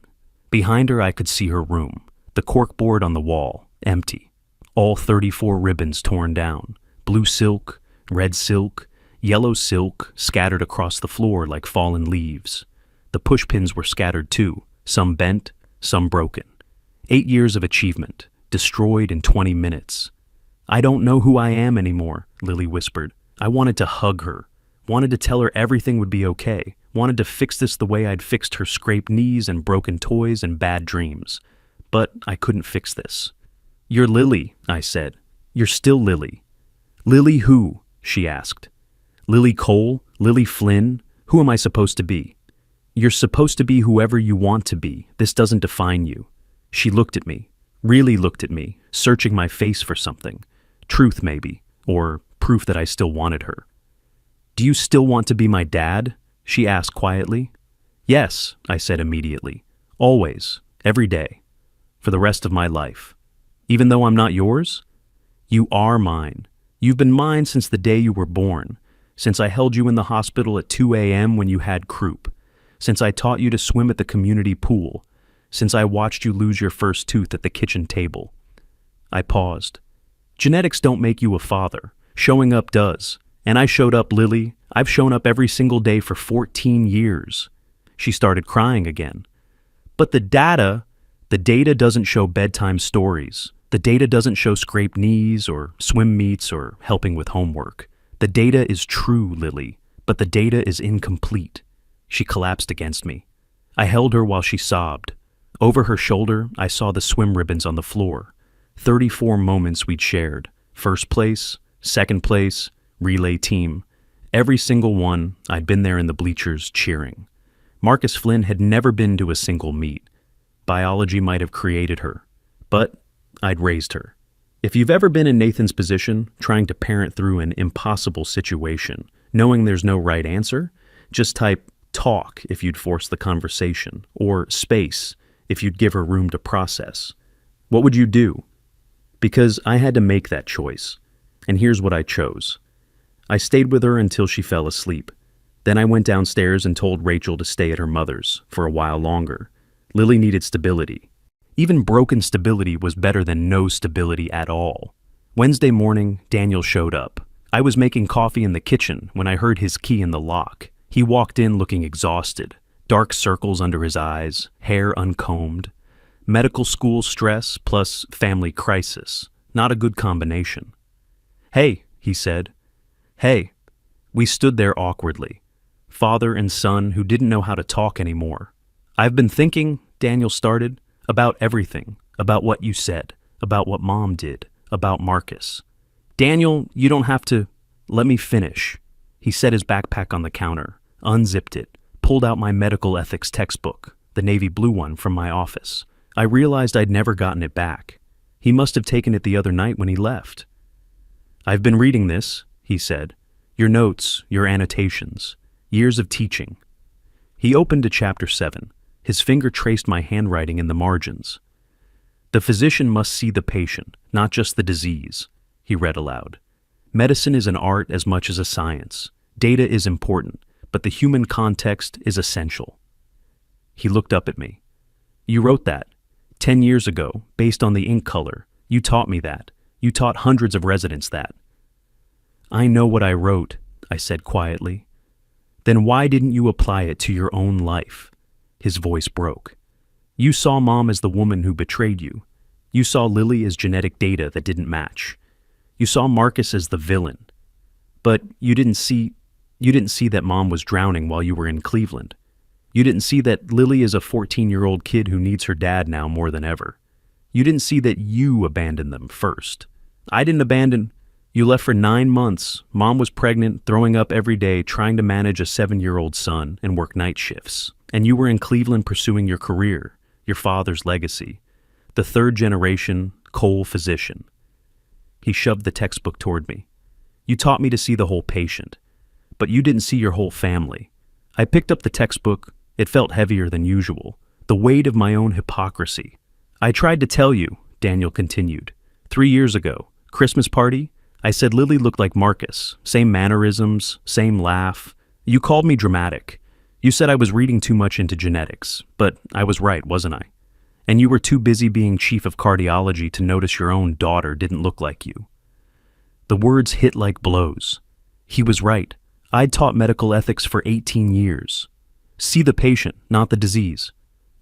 Behind her I could see her room. The corkboard on the wall, empty. All 34 ribbons torn down. Blue silk, red silk, yellow silk scattered across the floor like fallen leaves. The pushpins were scattered too, some bent, some broken. 8 years of achievement, destroyed in 20 minutes. I don't know who I am anymore, Lily whispered. I wanted to hug her, wanted to tell her everything would be okay, wanted to fix this the way I'd fixed her scraped knees and broken toys and bad dreams. But I couldn't fix this. You're Lily, I said. You're still Lily. Lily who? She asked. Lily Cole? Lily Flynn? Who am I supposed to be? You're supposed to be whoever you want to be. This doesn't define you. She looked at me, really looked at me, searching my face for something. Truth, maybe, or proof that I still wanted her. Do you still want to be my dad? She asked quietly. Yes, I said immediately. Always, every day, for the rest of my life. Even though I'm not yours? You are mine. You've been mine since the day you were born, since I held you in the hospital at 2 a.m. when you had croup, since I taught you to swim at the community pool, since I watched you lose your first tooth at the kitchen table. I paused. Genetics don't make you a father. Showing up does. And I showed up, Lily. I've shown up every single day for 14 years. She started crying again. But the data doesn't show bedtime stories. The data doesn't show scraped knees or swim meets or helping with homework. The data is true, Lily, but the data is incomplete. She collapsed against me. I held her while she sobbed. Over her shoulder, I saw the swim ribbons on the floor. 34 moments we'd shared. First place, second place, relay team. Every single one, I'd been there in the bleachers cheering. Marcus Flynn had never been to a single meet. Biology might have created her, but I'd raised her. If you've ever been in Nathan's position, trying to parent through an impossible situation, knowing there's no right answer, just type talk if you'd force the conversation, or space if you'd give her room to process. What would you do? Because I had to make that choice, and here's what I chose. I stayed with her until she fell asleep. Then I went downstairs and told Rachel to stay at her mother's for a while longer. Lily needed stability. Even broken stability was better than no stability at all. Wednesday morning, Daniel showed up. I was making coffee in the kitchen when I heard his key in the lock. He walked in looking exhausted, dark circles under his eyes, hair uncombed. Medical school stress plus family crisis. Not a good combination. Hey, he said. Hey. We stood there awkwardly. Father and son who didn't know how to talk anymore. I've been thinking, Daniel started, about everything, about what you said, about what Mom did, about Marcus. Daniel, you don't have to. Let me finish. He set his backpack on the counter, unzipped it, pulled out my medical ethics textbook, the navy blue one from my office. I realized I'd never gotten it back. He must have taken it the other night when he left. I've been reading this, he said. Your notes, your annotations, years of teaching. He opened to chapter 7. His finger traced my handwriting in the margins. The physician must see the patient, not just the disease, he read aloud. Medicine is an art as much as a science. Data is important, but the human context is essential. He looked up at me. You wrote that. 10 years ago, based on the ink color. You taught me that. You taught hundreds of residents that. I know what I wrote, I said quietly. Then why didn't you apply it to your own life? His voice broke. You saw Mom as the woman who betrayed you. You saw Lily as genetic data that didn't match. You saw Marcus as the villain. But you didn't see that Mom was drowning while you were in Cleveland. You didn't see that Lily is a 14-year-old kid who needs her dad now more than ever. You didn't see that you abandoned them first. I didn't abandon. You left for 9 months. Mom was pregnant, throwing up every day, trying to manage a 7-year-old son and work night shifts. And you were in Cleveland pursuing your career. your father's legacy. The third generation Cole physician. He shoved the textbook toward me. You taught me to see the whole patient, but you didn't see your whole family. I picked up the textbook. It felt heavier than usual, the weight of my own hypocrisy. I tried to tell you, Daniel continued. 3 years ago, Christmas party, I said Lily looked like Marcus, same mannerisms, same laugh. You called me dramatic. You said I was reading too much into genetics, but I was right, wasn't I? And you were too busy being chief of cardiology to notice your own daughter didn't look like you. The words hit like blows. He was right. I'd taught medical ethics for 18 years. See the patient, not the disease.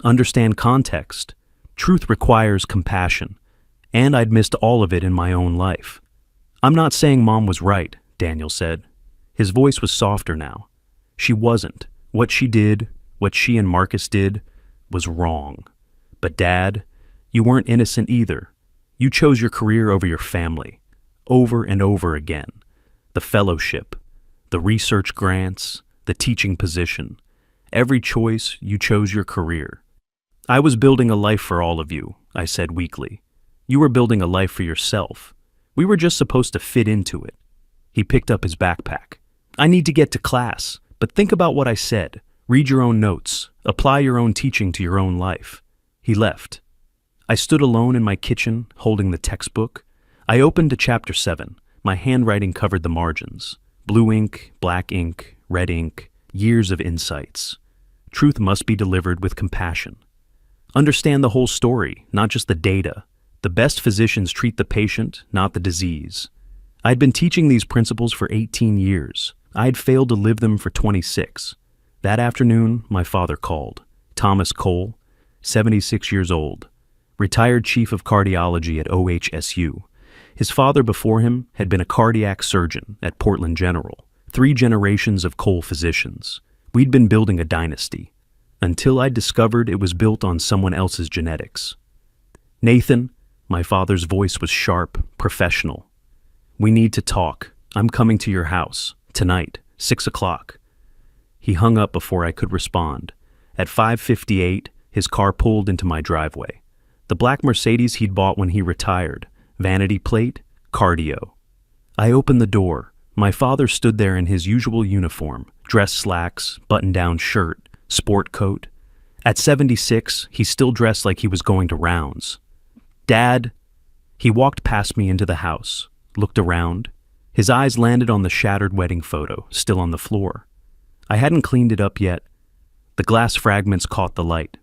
Understand context. Truth requires compassion. And I'd missed all of it in my own life. I'm not saying Mom was right, Daniel said. His voice was softer now. She wasn't. What she did, what she and Marcus did, was wrong. But Dad, you weren't innocent either. You chose your career over your family. Over and over again. The fellowship, the research grants, the teaching position. Every choice, you chose your career. I was building a life for all of you, I said weakly. You were building a life for yourself. We were just supposed to fit into it. He picked up his backpack. I need to get to class, but think about what I said. Read your own notes. Apply your own teaching to your own life. He left. I stood alone in my kitchen, holding the textbook. I opened to chapter 7. My handwriting covered the margins. Blue ink, black ink, red ink, years of insights. Truth must be delivered with compassion. Understand the whole story, not just the data. The best physicians treat the patient, not the disease. I'd been teaching these principles for 18 years. I'd failed to live them for 26. That afternoon, my father called. Thomas Cole, 76 years old, retired chief of cardiology at OHSU. His father before him had been a cardiac surgeon at Portland General. 3 generations of Cole physicians. We'd been building a dynasty, until I discovered it was built on someone else's genetics. Nathan, my father's voice was sharp, professional. We need to talk. I'm coming to your house, tonight, 6 o'clock. He hung up before I could respond. At 5:58, his car pulled into my driveway. The black Mercedes he'd bought when he retired. Vanity plate, cardio. I opened the door. My father stood there in his usual uniform, dress slacks, button-down shirt, sport coat. At 76, he still dressed like he was going to rounds. Dad! He walked past me into the house, looked around. His eyes landed on the shattered wedding photo, still on the floor. I hadn't cleaned it up yet. The glass fragments caught the light.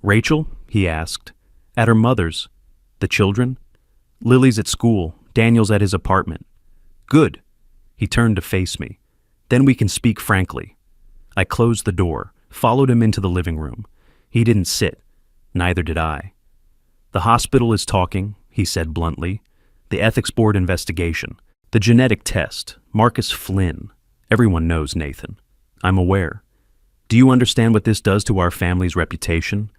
Rachel? He asked. At her mother's. The children? Lily's at school. Daniel's at his apartment. Good. He turned to face me. Then we can speak frankly. I closed the door, followed him into the living room. He didn't sit. Neither did I. The hospital is talking, he said bluntly. The ethics board investigation. The genetic test. Marcus Flynn. Everyone knows Nathan. I'm aware. Do you understand what this does to our family's reputation?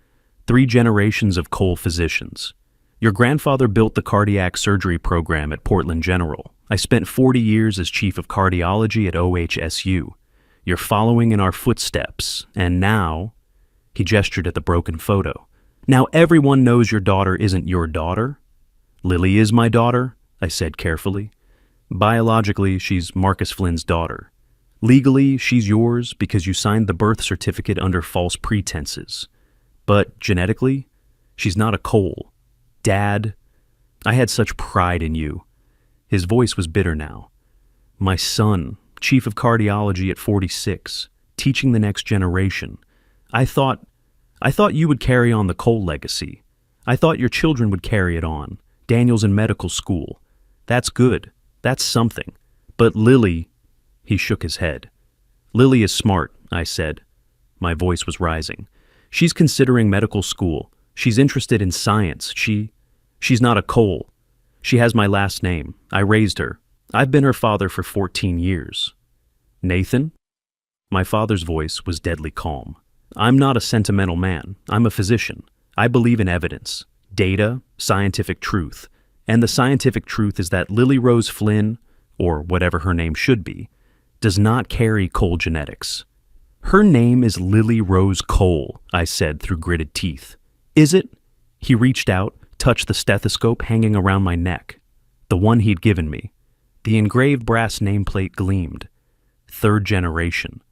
3 generations of Cole physicians. Your grandfather built the cardiac surgery program at Portland General. I spent 40 years as chief of cardiology at OHSU. You're following in our footsteps, and now, he gestured at the broken photo. Now everyone knows your daughter isn't your daughter. Lily is my daughter, I said carefully. Biologically, she's Marcus Flynn's daughter. Legally, she's yours because you signed the birth certificate under false pretenses. But genetically, she's not a Cole. Dad, I had such pride in you. His voice was bitter now. My son, chief of cardiology at 46, teaching the next generation. I thought you would carry on the Cole legacy. I thought your children would carry it on. Daniel's in medical school. That's good. That's something. But Lily, he shook his head. Lily is smart, I said. My voice was rising. She's considering medical school. She's interested in science. She's not a Cole. She has my last name. I raised her. I've been her father for 14 years. Nathan? My father's voice was deadly calm. I'm not a sentimental man. I'm a physician. I believe in evidence, data, scientific truth. And the scientific truth is that Lily Rose Flynn, or whatever her name should be, does not carry Cole genetics. Her name is Lily Rose Cole, I said through gritted teeth. Is it? He reached out, touched the stethoscope hanging around my neck. The one he'd given me. The engraved brass nameplate gleamed. 3rd generation.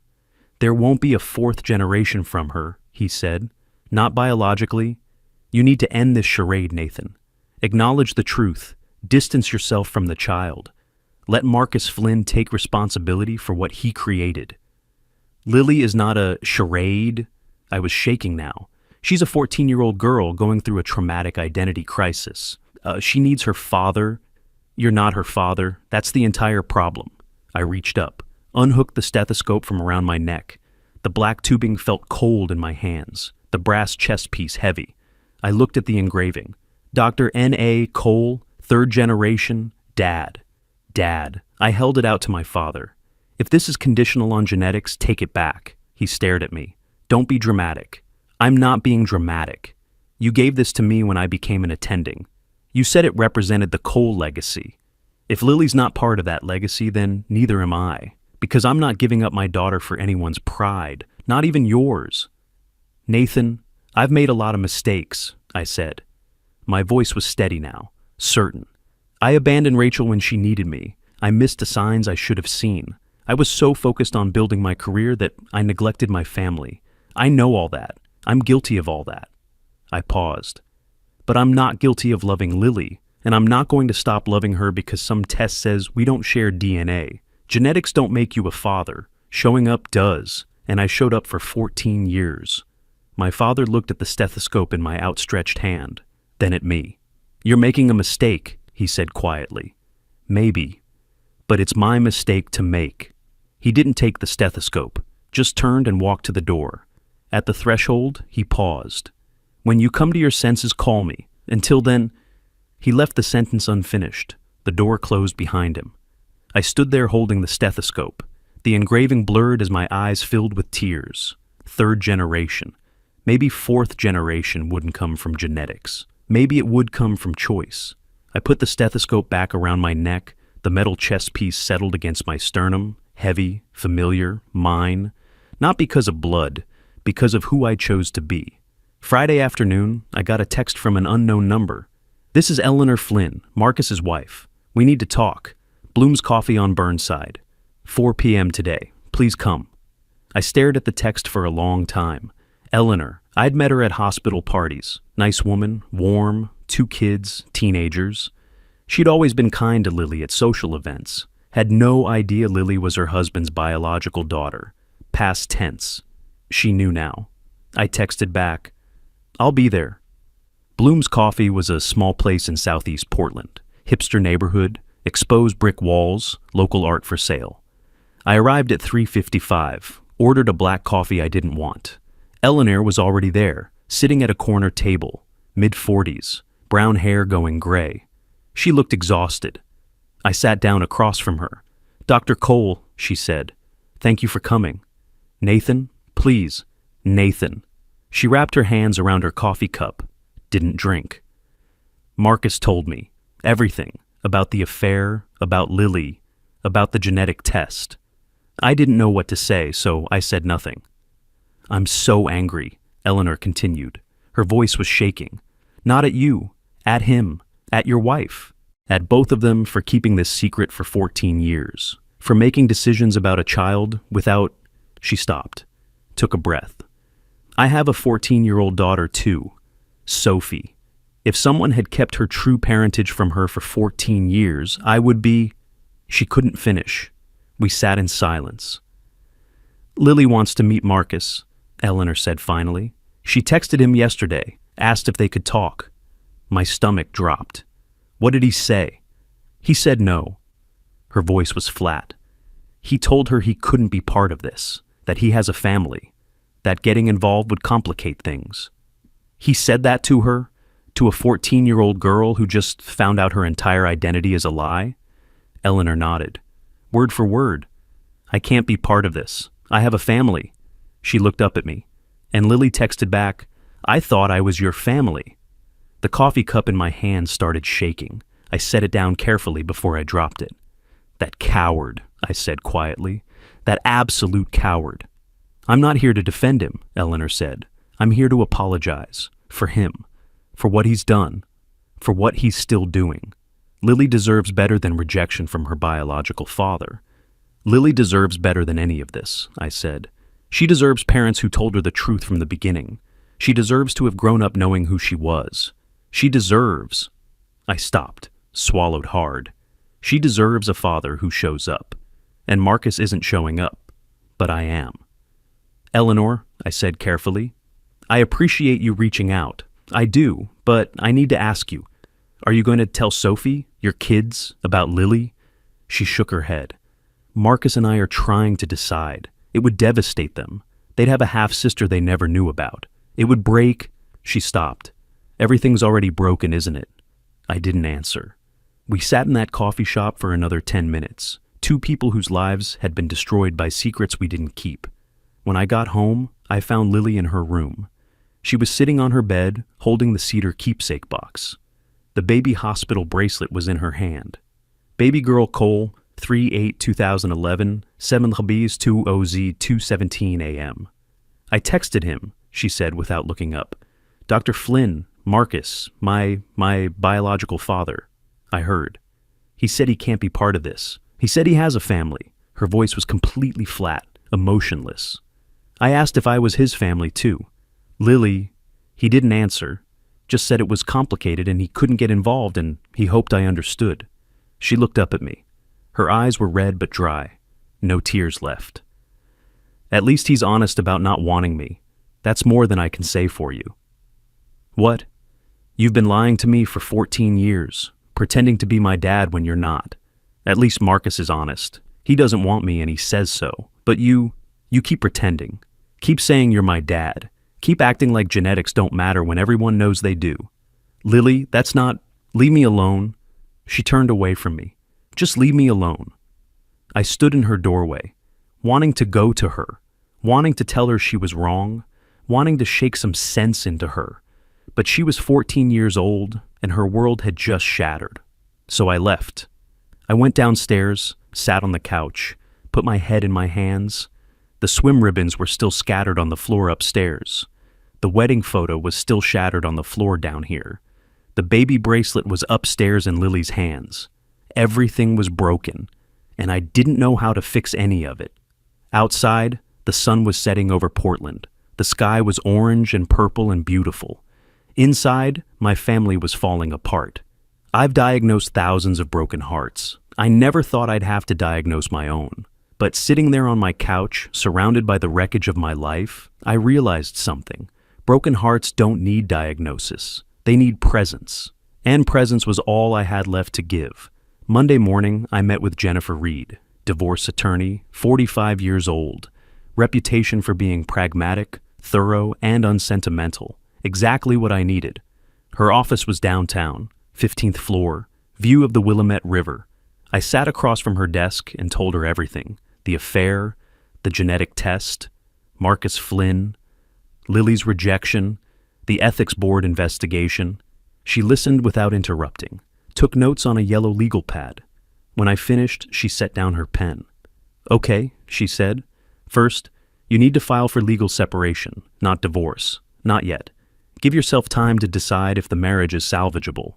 There won't be a 4th generation from her, he said. Not biologically. You need to end this charade, Nathan. Acknowledge the truth. Distance yourself from the child. Let Marcus Flynn take responsibility for what he created. Lily is not a charade. I was shaking now. She's a 14-year-old girl going through a traumatic identity crisis. She needs her father. You're not her father. That's the entire problem. I reached up, unhooked the stethoscope from around my neck. The black tubing felt cold in my hands, the brass chest piece heavy. I looked at the engraving. Dr. N.A. Cole, 3rd generation, Dad. Dad. I held it out to my father. If this is conditional on genetics, take it back. He stared at me. Don't be dramatic. I'm not being dramatic. You gave this to me when I became an attending. You said it represented the Cole legacy. If Lily's not part of that legacy, then neither am I. Because I'm not giving up my daughter for anyone's pride, not even yours. Nathan, I've made a lot of mistakes, I said. My voice was steady now, certain. I abandoned Rachel when she needed me. I missed the signs I should have seen. I was so focused on building my career that I neglected my family. I know all that. I'm guilty of all that. I paused. But I'm not guilty of loving Lily, and I'm not going to stop loving her because some test says we don't share DNA. Genetics don't make you a father. Showing up does, and I showed up for 14 years. My father looked at the stethoscope in my outstretched hand, then at me. You're making a mistake, he said quietly. Maybe, but it's my mistake to make. He didn't take the stethoscope, just turned and walked to the door. At the threshold, he paused. When you come to your senses, call me. Until then, he left the sentence unfinished. The door closed behind him. I stood there holding the stethoscope. The engraving blurred as my eyes filled with tears. 3rd generation. Maybe 4th generation wouldn't come from genetics. Maybe it would come from choice. I put the stethoscope back around my neck. The metal chest piece settled against my sternum. Heavy, familiar, mine. Not because of blood, because of who I chose to be. Friday afternoon, I got a text from an unknown number. This is Eleanor Flynn, Marcus's wife. We need to talk. Bloom's Coffee on Burnside. 4 p.m. today. Please come. I stared at the text for a long time. Eleanor. I'd met her at hospital parties. Nice woman, warm, 2 kids, teenagers. She'd always been kind to Lily at social events. Had no idea Lily was her husband's biological daughter. Past tense. She knew now. I texted back, I'll be there. Bloom's Coffee was a small place in southeast Portland. Hipster neighborhood, exposed brick walls, local art for sale. I arrived at 3:55, ordered a black coffee I didn't want. Eleanor was already there, sitting at a corner table, mid-40s, brown hair going gray. She looked exhausted. I sat down across from her. Dr. Cole, she said, thank you for coming. Nathan, please, Nathan. She wrapped her hands around her coffee cup, didn't drink. Marcus told me everything about the affair, about Lily, about the genetic test. I didn't know what to say, so I said nothing. I'm so angry, Eleanor continued. Her voice was shaking. Not at you, at him, at your wife, at both of them for keeping this secret for 14 years, for making decisions about a child without... She stopped, took a breath. I have a 14-year-old daughter too, Sophie. If someone had kept her true parentage from her for 14 years, I would be... She couldn't finish. We sat in silence. Lily wants to meet Marcus, Eleanor said finally. She texted him yesterday, asked if they could talk. My stomach dropped. What did he say? He said no. Her voice was flat. He told her he couldn't be part of this, that he has a family, that getting involved would complicate things. He said that to her, to a 14-year-old girl who just found out her entire identity is a lie? Eleanor nodded. Word for word. I can't be part of this. I have a family. She looked up at me, and Lily texted back, I thought I was your family. The coffee cup in my hand started shaking. I set it down carefully before I dropped it. That coward, I said quietly. That absolute coward. I'm not here to defend him, Eleanor said. I'm here to apologize. For him. For what he's done. For what he's still doing. Lily deserves better than rejection from her biological father. Lily deserves better than any of this, I said. She deserves parents who told her the truth from the beginning. She deserves to have grown up knowing who she was. She deserves... I stopped, swallowed hard. She deserves a father who shows up. And Marcus isn't showing up. But I am. Eleanor, I said carefully, I appreciate you reaching out. I do, but I need to ask you. Are you going to tell Sophie, your kids, about Lily? She shook her head. Marcus and I are trying to decide. It would devastate them. They'd have a half-sister they never knew about. It would break... She stopped. Everything's already broken, isn't it? I didn't answer. We sat in that coffee shop for another 10 minutes. Two people whose lives had been destroyed by secrets we didn't keep. When I got home, I found Lily in her room. She was sitting on her bed, holding the cedar keepsake box. The baby hospital bracelet was in her hand. Baby girl Cole, 3/8/2011, 7 Khabiz 2OZ 2:17 a.m. I texted him, she said without looking up. Dr. Flynn, Marcus, my biological father. I heard. He said he can't be part of this. He said he has a family. Her voice was completely flat, emotionless. I asked if I was his family too. Lily, he didn't answer, just said it was complicated and he couldn't get involved and he hoped I understood. She looked up at me. Her eyes were red but dry. No tears left. At least he's honest about not wanting me. That's more than I can say for you. What? You've been lying to me for 14 years, pretending to be my dad when you're not. At least Marcus is honest. He doesn't want me and he says so. But you keep pretending. Keep saying you're my dad. Keep acting like genetics don't matter when everyone knows they do. Lily, that's not... Leave me alone. She turned away from me. Just leave me alone. I stood in her doorway, wanting to go to her, wanting to tell her she was wrong, wanting to shake some sense into her. But she was 14 years old, and her world had just shattered. So I left. I went downstairs, sat on the couch, put my head in my hands. The swim ribbons were still scattered on the floor upstairs. The wedding photo was still shattered on the floor down here. The baby bracelet was upstairs in Lily's hands. Everything was broken, and I didn't know how to fix any of it. Outside, the sun was setting over Portland. The sky was orange and purple and beautiful. Inside, my family was falling apart. I've diagnosed thousands of broken hearts. I never thought I'd have to diagnose my own. But sitting there on my couch, surrounded by the wreckage of my life, I realized something. Broken hearts don't need diagnosis. They need presence. And presence was all I had left to give. Monday morning, I met with Jennifer Reed, divorce attorney, 45 years old, reputation for being pragmatic, thorough, and unsentimental. Exactly what I needed. Her office was downtown, 15th floor, view of the Willamette River. I sat across from her desk and told her everything. The affair, the genetic test, Marcus Flynn, Lily's rejection, the ethics board investigation. She listened without interrupting, took notes on a yellow legal pad. When I finished, she set down her pen. Okay, she said. First, you need to file for legal separation, not divorce. Not yet. Give yourself time to decide if the marriage is salvageable.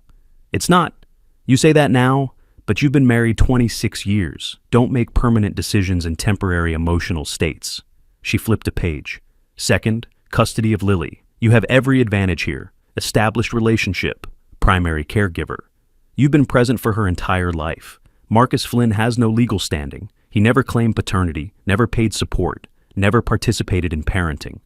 It's not. You say that now, but you've been married 26 years. Don't make permanent decisions in temporary emotional states. She flipped a page. Second, custody of Lily. You have every advantage here. Established relationship. Primary caregiver. You've been present for her entire life. Marcus Flynn has no legal standing. He never claimed paternity, never paid support, never participated in parenting.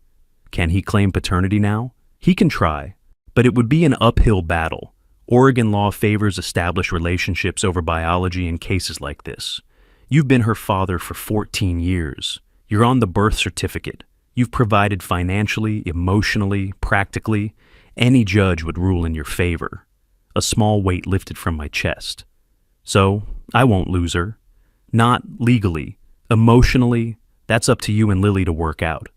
Can he claim paternity now? He can try, but it would be an uphill battle. Oregon law favors established relationships over biology in cases like this. You've been her father for 14 years. You're on the birth certificate. You've provided financially, emotionally, practically. Any judge would rule in your favor. A small weight lifted from my chest. So, I won't lose her. Not legally. Emotionally, that's up to you and Lily to work out.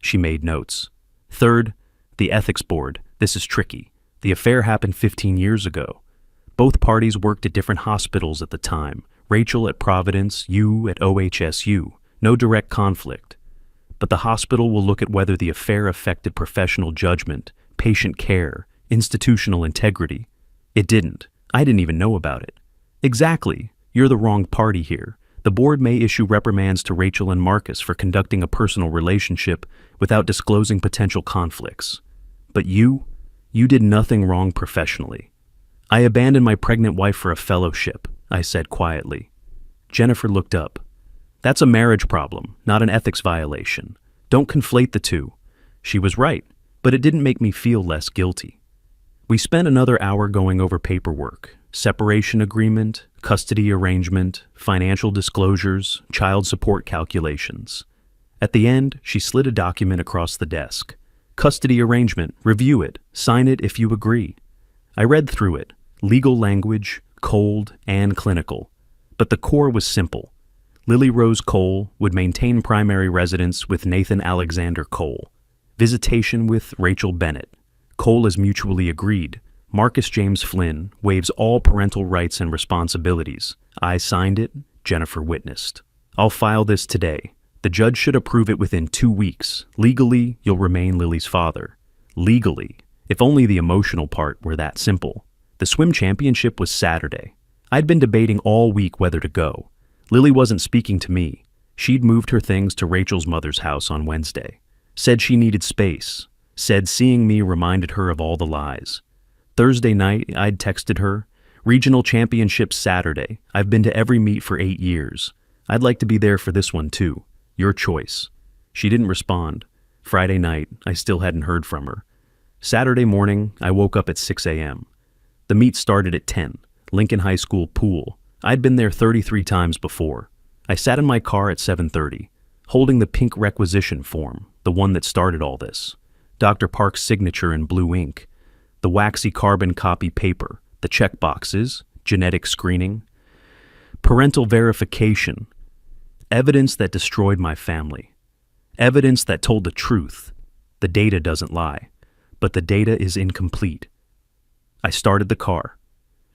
She made notes. Third, the ethics board. This is tricky. The affair happened 15 years ago. Both parties worked at different hospitals at the time. Rachel at Providence, you at OHSU. No direct conflict. But the hospital will look at whether the affair affected professional judgment, patient care, institutional integrity. It didn't. I didn't even know about it. Exactly. You're the wrong party here. The board may issue reprimands to Rachel and Marcus for conducting a personal relationship without disclosing potential conflicts. But you did nothing wrong professionally. I abandoned my pregnant wife for a fellowship, I said quietly. Jennifer looked up. That's a marriage problem, not an ethics violation. Don't conflate the two. She was right, but it didn't make me feel less guilty. We spent another hour going over paperwork, separation agreement, custody arrangement, financial disclosures, child support calculations. At the end, she slid a document across the desk. Custody arrangement, review it, sign it if you agree. I read through it, legal language, cold and clinical. But the core was simple. Lily Rose Cole would maintain primary residence with Nathan Alexander Cole. Visitation with Rachel Bennett. Cole is mutually agreed. Marcus James Flynn waives all parental rights and responsibilities. I signed it, Jennifer witnessed. I'll file this today. The judge should approve it within 2 weeks. Legally, you'll remain Lily's father. Legally, if only the emotional part were that simple. The swim championship was Saturday. I'd been debating all week whether to go. Lily wasn't speaking to me. She'd moved her things to Rachel's mother's house on Wednesday. Said she needed space. Said seeing me reminded her of all the lies. Thursday night, I'd texted her, "Regional championship Saturday. I've been to every meet for 8 years. I'd like to be there for this one too. Your choice." She didn't respond. Friday night, I still hadn't heard from her. Saturday morning, I woke up at 6 a.m. The meet started at 10, Lincoln High School pool. I'd been there 33 times before. I sat in my car at 7:30, holding the pink requisition form, the one that started all this. Dr. Park's signature in blue ink, the waxy carbon copy paper, the check boxes, genetic screening, parental verification, evidence that destroyed my family, evidence that told the truth. The data doesn't lie, but the data is incomplete. I started the car,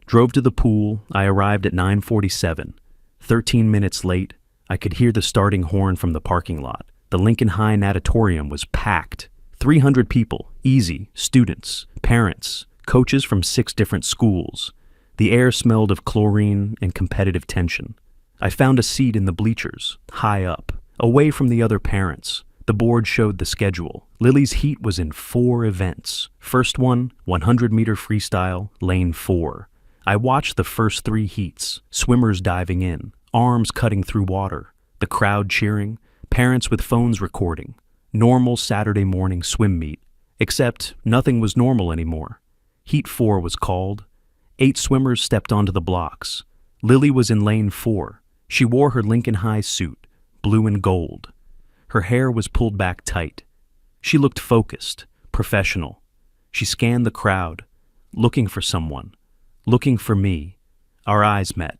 drove to the pool. I arrived at 9:47. 13 minutes late, I could hear the starting horn from the parking lot. The Lincoln High natatorium was packed. 300 people, easy, students, parents, coaches from 6 different schools. The air smelled of chlorine and competitive tension. I found a seat in the bleachers, high up, away from the other parents. The board showed the schedule. Lily's heat was in 4 events. First one, 100-meter freestyle, lane 4. I watched the first 3 heats, swimmers diving in, arms cutting through water, the crowd cheering, parents with phones recording. Normal Saturday morning swim meet, except nothing was normal anymore. Heat 4 was called. 8 swimmers stepped onto the blocks. Lily was in lane 4. She wore her Lincoln High suit, blue and gold. Her hair was pulled back tight. She looked focused, professional. She scanned the crowd, looking for someone, looking for me. Our eyes met.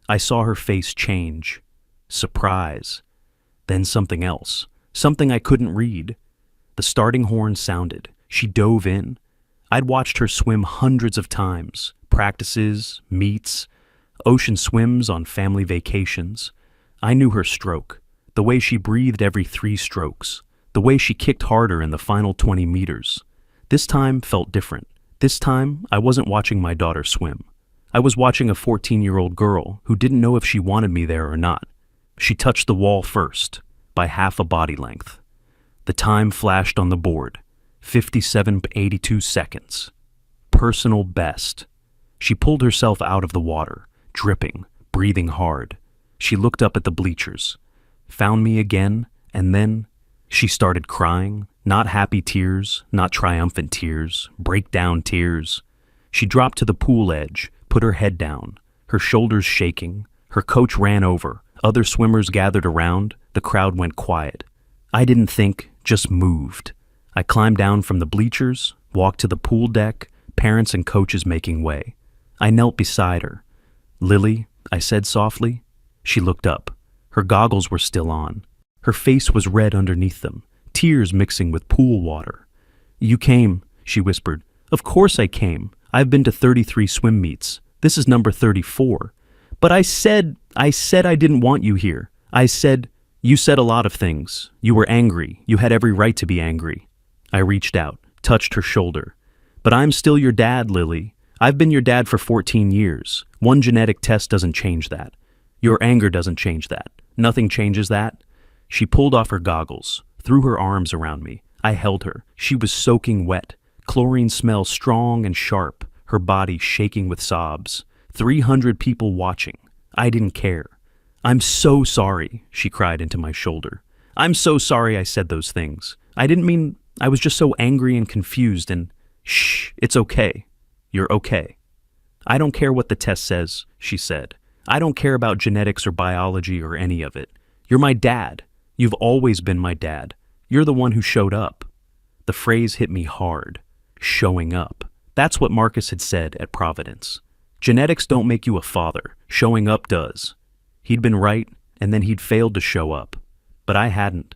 I saw her face change. Surprise. Then something else. Something I couldn't read. The starting horn sounded. She dove in. I'd watched her swim hundreds of times. Practices, meets, ocean swims on family vacations. I knew her stroke. The way she breathed every 3 strokes. The way she kicked harder in the final 20 meters. This time felt different. This time, I wasn't watching my daughter swim. I was watching a 14-year-old girl who didn't know if she wanted me there or not. She touched the wall first, by half a body length. The time flashed on the board, 57.82 seconds. Personal best. She pulled herself out of the water, dripping, breathing hard. She looked up at the bleachers, found me again, and then she started crying, not happy tears, not triumphant tears, breakdown tears. She dropped to the pool edge, put her head down, her shoulders shaking. Her coach ran over. Other swimmers gathered around. The crowd went quiet. I didn't think, just moved. I climbed down from the bleachers, walked to the pool deck, parents and coaches making way. I knelt beside her. "Lily," I said softly. She looked up. Her goggles were still on. Her face was red underneath them, tears mixing with pool water. "You came," she whispered. "Of course I came. I've been to 33 swim meets. This is number 34. But I said I didn't want you here. You said a lot of things. You were angry. You had every right to be angry." I reached out, touched her shoulder. But I'm still your dad, Lily. I've been your dad for 14 years. One genetic test doesn't change that. Your anger doesn't change that. Nothing changes that. She pulled off her goggles, threw her arms around me. I held her. She was soaking wet. Chlorine smell strong and sharp, her body shaking with sobs. 300 people watching. I didn't care. I'm so sorry, she cried into my shoulder. I'm so sorry I said those things. I didn't mean, I was just so angry and confused and, shh, it's okay. You're okay. I don't care what the test says, she said. I don't care about genetics or biology or any of it. You're my dad. You've always been my dad. You're the one who showed up. The phrase hit me hard. Showing up. That's what Marcus had said at Providence. Genetics don't make you a father. Showing up does. He'd been right, and then he'd failed to show up. But I hadn't.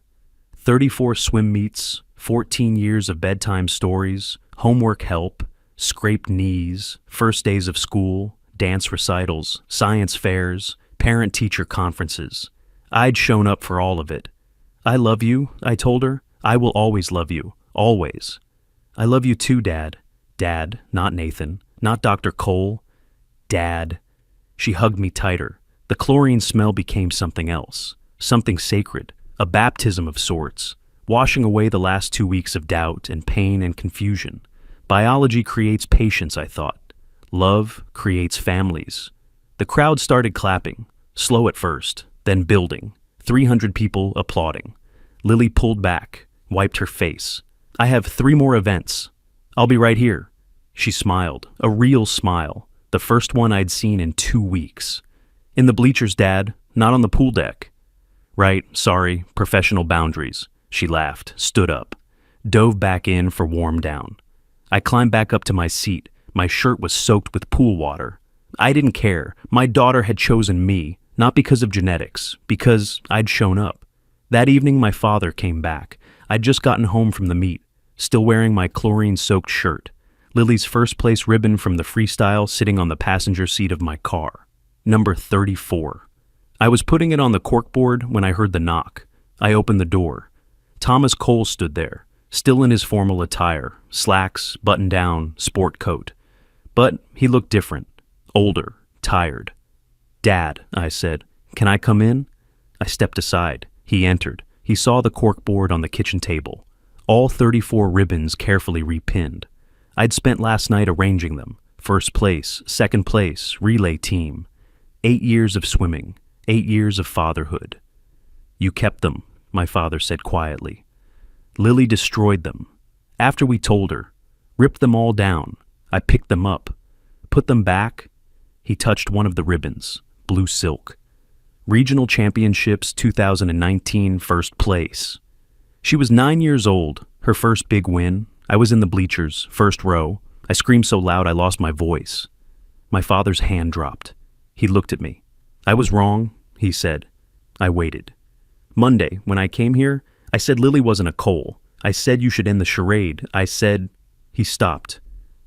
34 swim meets, 14 years of bedtime stories, homework help, scraped knees, first days of school, dance recitals, science fairs, parent-teacher conferences. I'd shown up for all of it. I love you, I told her. I will always love you. Always. I love you too, Dad. Dad, not Nathan, not Dr. Cole. Dad. She hugged me tighter. The chlorine smell became something else, something sacred, a baptism of sorts, washing away the last 2 weeks of doubt and pain and confusion. Biology creates patience, I thought. Love creates families. The crowd started clapping, slow at first, then building, 300 people applauding. Lily pulled back, wiped her face. I have 3 more events. I'll be right here. She smiled, a real smile, the first one I'd seen in 2 weeks. In the bleachers, Dad, not on the pool deck. Right, sorry, professional boundaries. She laughed, stood up, dove back in for warm down. I climbed back up to my seat. My shirt was soaked with pool water. I didn't care. My daughter had chosen me, not because of genetics, because I'd shown up. That evening, my father came back. I'd just gotten home from the meet, still wearing my chlorine-soaked shirt. Lily's first-place ribbon from the freestyle sitting on the passenger seat of my car. Number 34. I was putting it on the corkboard when I heard the knock. I opened the door. Thomas Cole stood there, still in his formal attire, slacks, button-down, sport coat. But he looked different, older, tired. Dad, I said, can I come in? I stepped aside. He entered. He saw the corkboard on the kitchen table, all 34 ribbons carefully repinned. I'd spent last night arranging them. First place, second place, relay team. 8 years of swimming, 8 years of fatherhood. You kept them, my father said quietly. Lily destroyed them. After we told her, ripped them all down. I picked them up, put them back. He touched one of the ribbons, blue silk. Regional Championships 2019 first place. She was 9 years old, her first big win. I was in the bleachers, first row. I screamed so loud I lost my voice. My father's hand dropped. He looked at me. I was wrong, he said. I waited. Monday, when I came here, I said Lily wasn't a Cole. I said you should end the charade. I said... He stopped,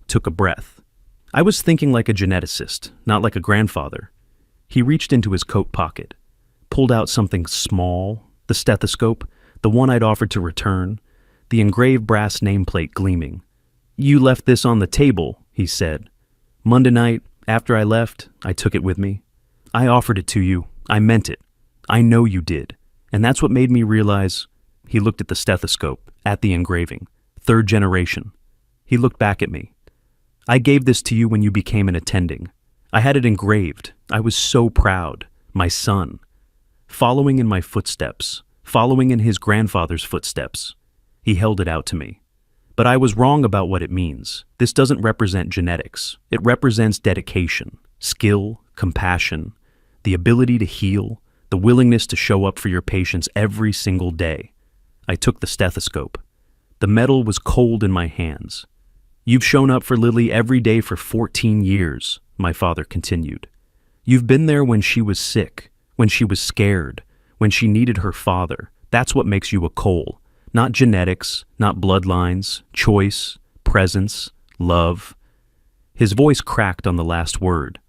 took a breath. I was thinking like a geneticist, not like a grandfather. He reached into his coat pocket, pulled out something small, the stethoscope, the one I'd offered to return, the engraved brass nameplate gleaming. You left this on the table, he said. Monday night, after I left, I took it with me. I offered it to you. I meant it. I know you did. And that's what made me realize... He looked at the stethoscope, at the engraving. 3rd generation. He looked back at me. I gave this to you when you became an attending. I had it engraved. I was so proud. My son. Following in my footsteps. Following in his grandfather's footsteps. He held it out to me. But I was wrong about what it means. This doesn't represent genetics. It represents dedication, skill, compassion, the ability to heal, the willingness to show up for your patients every single day. I took the stethoscope. The metal was cold in my hands. You've shown up for Lily every day for 14 years, my father continued. You've been there when she was sick, when she was scared, when she needed her father. That's what makes you a Cole. Not genetics, not bloodlines, choice, presence, love. His voice cracked on the last word.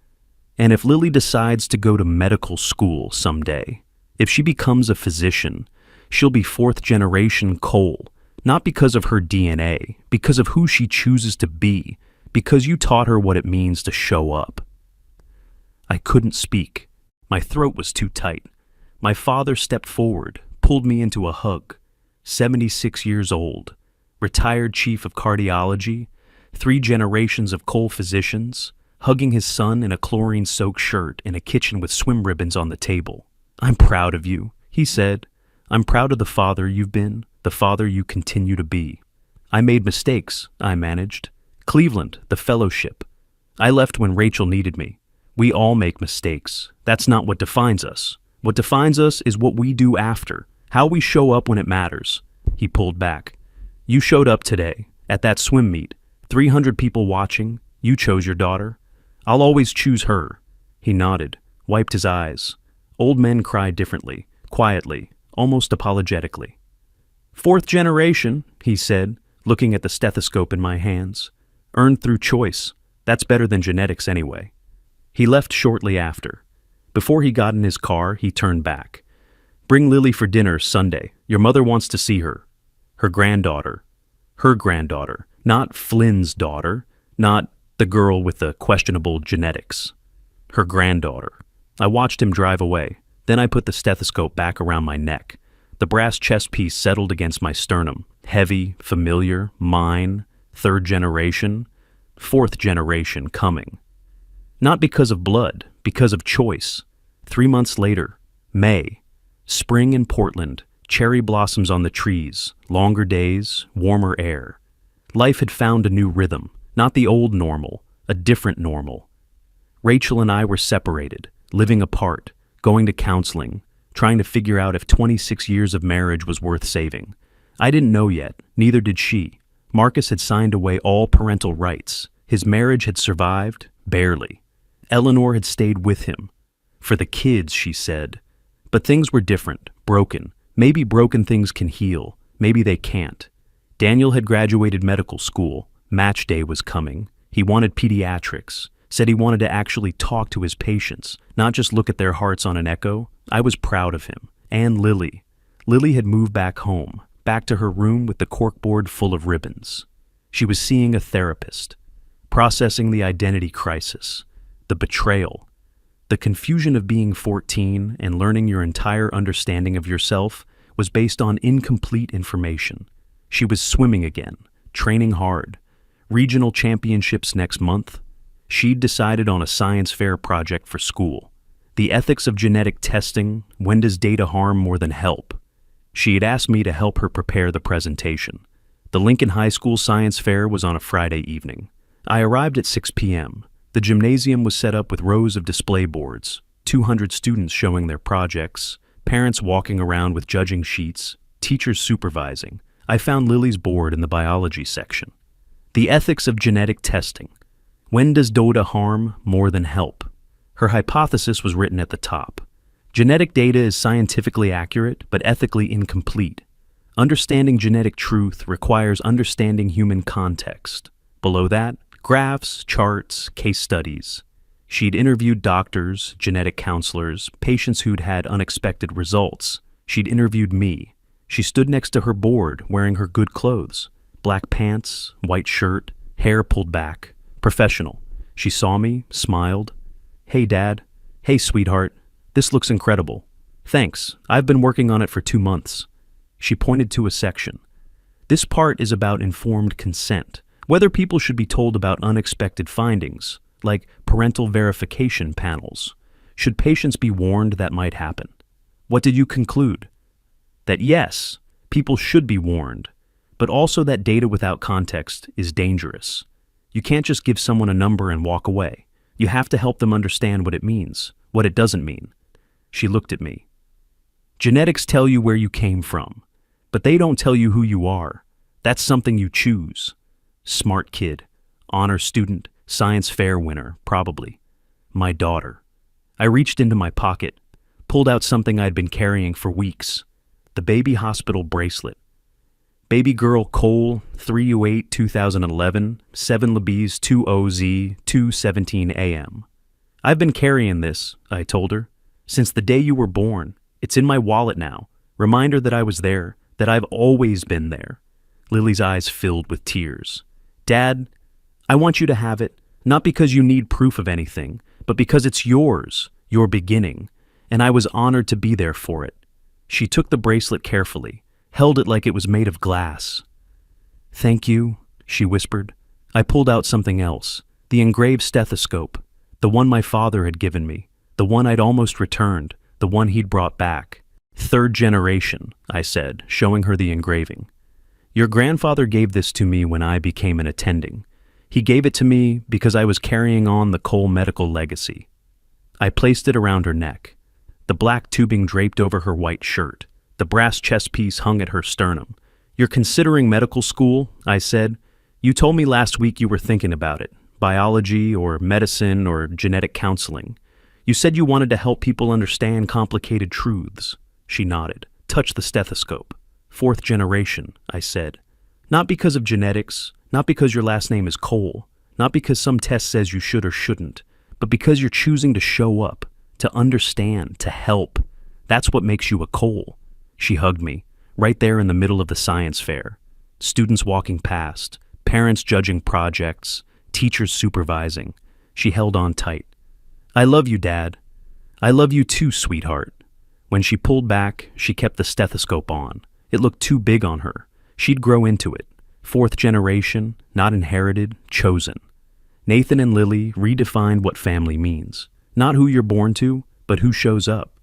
And if Lily decides to go to medical school someday, if she becomes a physician, she'll be 4th generation Cole. Not because of her DNA, because of who she chooses to be, because you taught her what it means to show up. I couldn't speak. My throat was too tight. My father stepped forward, pulled me into a hug. 76 years old, retired chief of cardiology, 3 generations of Cole physicians, hugging his son in a chlorine-soaked shirt in a kitchen with swim ribbons on the table. "I'm proud of you," he said. "I'm proud of the father you've been, the father you continue to be. I made mistakes, I managed. Cleveland, the fellowship. I left when Rachel needed me. We all make mistakes. That's not what defines us. What defines us is what we do after, how we show up when it matters." He pulled back. "You showed up today, at that swim meet. 300 people watching. You chose your daughter. I'll always choose her." He nodded, wiped his eyes. Old men cry differently, quietly, almost apologetically. "4th generation," he said, looking at the stethoscope in my hands. "Earned through choice. That's better than genetics anyway." He left shortly after. Before he got in his car, he turned back. "Bring Lily for dinner Sunday. Your mother wants to see her." Her granddaughter. Her granddaughter. Not Flynn's daughter. Not the girl with the questionable genetics. Her granddaughter. I watched him drive away. Then I put the stethoscope back around my neck. The brass chest piece settled against my sternum. Heavy, familiar, mine, 3rd generation, 4th generation coming. Not because of blood, because of choice. 3 months later, May. Spring in Portland, cherry blossoms on the trees, longer days, warmer air. Life had found a new rhythm, not the old normal, a different normal. Rachel and I were separated, living apart, going to counseling, trying to figure out if 26 years of marriage was worth saving. I didn't know yet, neither did she. Marcus had signed away all parental rights. His marriage had survived, barely. Eleanor had stayed with him. For the kids, she said. But things were different, broken. Maybe broken things can heal. Maybe they can't. Daniel had graduated medical school. Match day was coming. He wanted pediatrics. Said he wanted to actually talk to his patients, not just look at their hearts on an echo. I was proud of him. And Lily. Lily had moved back home, back to her room with the corkboard full of ribbons. She was seeing a therapist, processing the identity crisis, the betrayal, the confusion of being 14 and learning your entire understanding of yourself was based on incomplete information. She was swimming again, training hard. Regional championships next month. She'd decided on a science fair project for school. The ethics of genetic testing, when does data harm more than help? She had asked me to help her prepare the presentation. The Lincoln High School science fair was on a Friday evening. I arrived at 6 p.m. The gymnasium was set up with rows of display boards, 200 students showing their projects, parents walking around with judging sheets, teachers supervising. I found Lily's board in the biology section. The ethics of genetic testing. When does data harm more than help? Her hypothesis was written at the top. Genetic data is scientifically accurate, but ethically incomplete. Understanding genetic truth requires understanding human context. Below that, graphs, charts, case studies. She'd interviewed doctors, genetic counselors, patients who'd had unexpected results. She'd interviewed me. She stood next to her board, wearing her good clothes. Black pants, white shirt, hair pulled back. Professional. She saw me, smiled. "Hey, Dad. Hey, sweetheart. This looks incredible. Thanks. I've been working on it for 2 months." She pointed to a section. This part is about informed consent, whether people should be told about unexpected findings, like parental verification panels. Should patients be warned that might happen? What did you conclude? That yes, people should be warned, but also that data without context is dangerous. You can't just give someone a number and walk away. You have to help them understand what it means, what it doesn't mean. She looked at me. Genetics tell you where you came from, but they don't tell you who you are. That's something you choose. Smart kid, honor student, science fair winner, probably. My daughter. I reached into my pocket, pulled out something I'd been carrying for weeks. The baby hospital bracelet. Baby girl Cole, 3/08/2011, 7 Libes 20Z, 2:17 a.m. I've been carrying this, I told her, since the day you were born. It's in my wallet now. Reminder that I was there, that I've always been there. Lily's eyes filled with tears. "Dad, I want you to have it, not because you need proof of anything, but because it's yours, your beginning, and I was honored to be there for it." She took the bracelet carefully, held it like it was made of glass. "Thank you," she whispered. I pulled out something else, the engraved stethoscope, the one my father had given me, the one I'd almost returned, the one he'd brought back. "Third generation," I said, showing her the engraving. "Your grandfather gave this to me when I became an attending. He gave it to me because I was carrying on the Cole medical legacy." I placed it around her neck. The black tubing draped over her white shirt. The brass chest piece hung at her sternum. "You're considering medical school," I said. "You told me last week you were thinking about it, biology or medicine or genetic counseling. You said you wanted to help people understand complicated truths." She nodded. "Touch the stethoscope." "Fourth generation," I said. "Not because of genetics, not because your last name is Cole, not because some test says you should or shouldn't, but because you're choosing to show up, to understand, to help. That's what makes you a Cole." She hugged me, right there in the middle of the science fair. Students walking past, parents judging projects, teachers supervising. She held on tight. "I love you, Dad. I love you too, sweetheart." When she pulled back, she kept the stethoscope on. It looked too big on her. She'd grow into it. Fourth generation, not inherited, chosen. Nathan and Lily redefined what family means. Not who you're born to, but who shows up.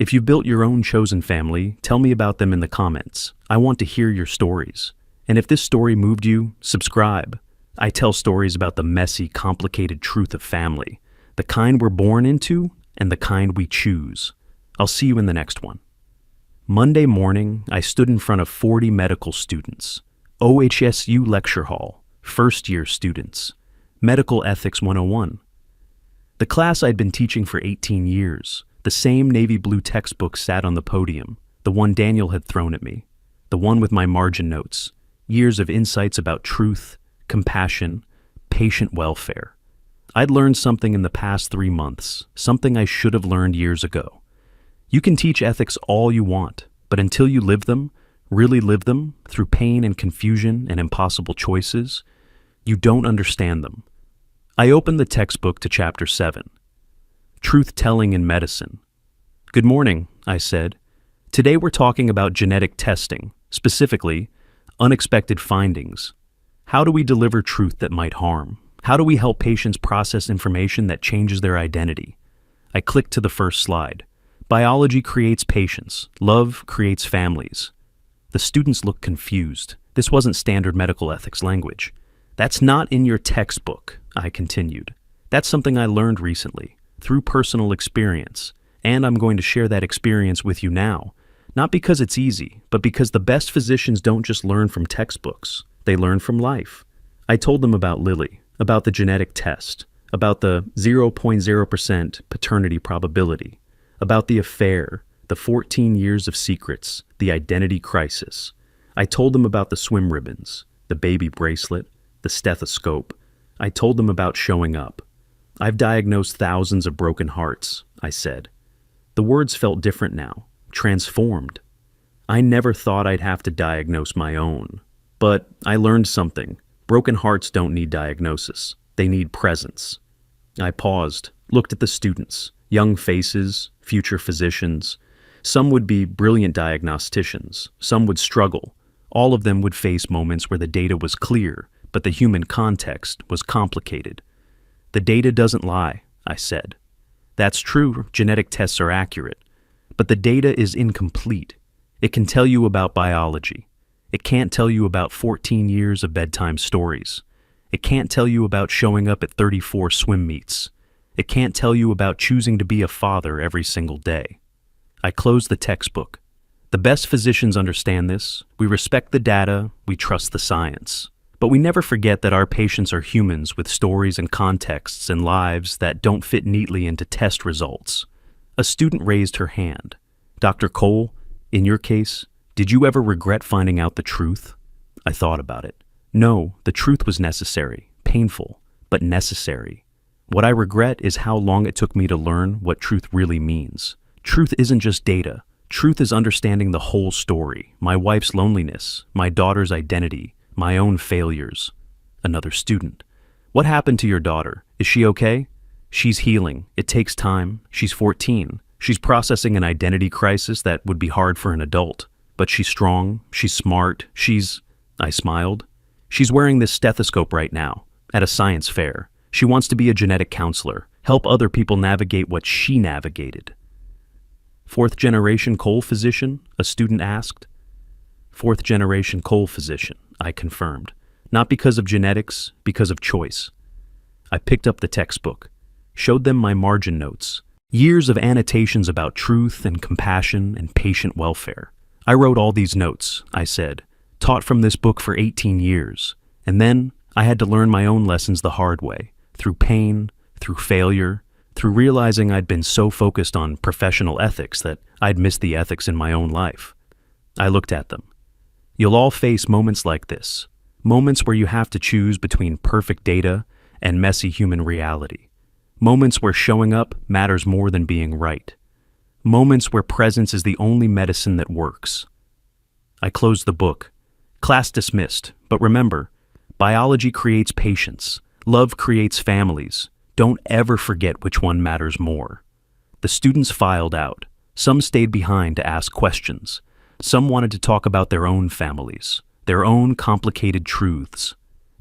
If you've built your own chosen family, tell me about them in the comments. I want to hear your stories. And if this story moved you, subscribe. I tell stories about the messy, complicated truth of family, the kind we're born into and the kind we choose. I'll see you in the next one. Monday morning, I stood in front of 40 medical students. OHSU lecture hall, first-year students. Medical Ethics 101. The class I'd been teaching for 18 years. The same navy blue textbook sat on the podium, the one Daniel had thrown at me, the one with my margin notes, years of insights about truth, compassion, patient welfare. I'd learned something in the past 3 months, something I should have learned years ago. You can teach ethics all you want, but until you live them, really live them, through pain and confusion and impossible choices, you don't understand them. I opened the textbook to Chapter 7. Truth-telling in medicine. "Good morning," I said. "Today we're talking about genetic testing, specifically, unexpected findings. How do we deliver truth that might harm? How do we help patients process information that changes their identity?" I clicked to the first slide. "Biology creates patients. Love creates families." The students looked confused. This wasn't standard medical ethics language. "That's not in your textbook," I continued. "That's something I learned recently, through personal experience, and I'm going to share that experience with you now, not because it's easy, but because the best physicians don't just learn from textbooks, they learn from life." I told them about Lily, about the genetic test, about the 0.0% paternity probability, about the affair, the 14 years of secrets, the identity crisis. I told them about the swim ribbons, the baby bracelet, the stethoscope. I told them about showing up. "I've diagnosed thousands of broken hearts," I said. The words felt different now, transformed. I never thought I'd have to diagnose my own. But I learned something. Broken hearts don't need diagnosis. They need presence. I paused, looked at the students, young faces, future physicians. Some would be brilliant diagnosticians. Some would struggle. All of them would face moments where the data was clear, but the human context was complicated. "The data doesn't lie," I said. "That's true, genetic tests are accurate. But the data is incomplete. It can tell you about biology. It can't tell you about 14 years of bedtime stories. It can't tell you about showing up at 34 swim meets. It can't tell you about choosing to be a father every single day." I closed the textbook. The best physicians understand this. We respect the data, we trust the science. But we never forget that our patients are humans with stories and contexts and lives that don't fit neatly into test results. A student raised her hand. "Dr. Cole, in your case, did you ever regret finding out the truth?" I thought about it. No, the truth was necessary, painful, but necessary. What I regret is how long it took me to learn what truth really means. Truth isn't just data. Truth is understanding the whole story, my wife's loneliness, my daughter's identity, my own failures. Another student. What happened to your daughter? Is she okay? She's healing. It takes time. She's 14. She's processing an identity crisis that would be hard for an adult. But she's strong. She's smart. I smiled. She's wearing this stethoscope right now, at a science fair. She wants to be a genetic counselor, help other people navigate what she navigated. Fourth-generation coal physician? A student asked. Fourth-generation coal physician, I confirmed. Not because of genetics, because of choice. I picked up the textbook, showed them my margin notes, years of annotations about truth and compassion and patient welfare. I wrote all these notes, I said, taught from this book for 18 years, and then I had to learn my own lessons the hard way, through pain, through failure, through realizing I'd been so focused on professional ethics that I'd missed the ethics in my own life. I looked at them. You'll all face moments like this, moments where you have to choose between perfect data and messy human reality, moments where showing up matters more than being right, moments where presence is the only medicine that works. I closed the book. Class dismissed, but remember, biology creates patience, love creates families. Don't ever forget which one matters more. The students filed out. Some stayed behind to ask questions. Some wanted to talk about their own families, their own complicated truths.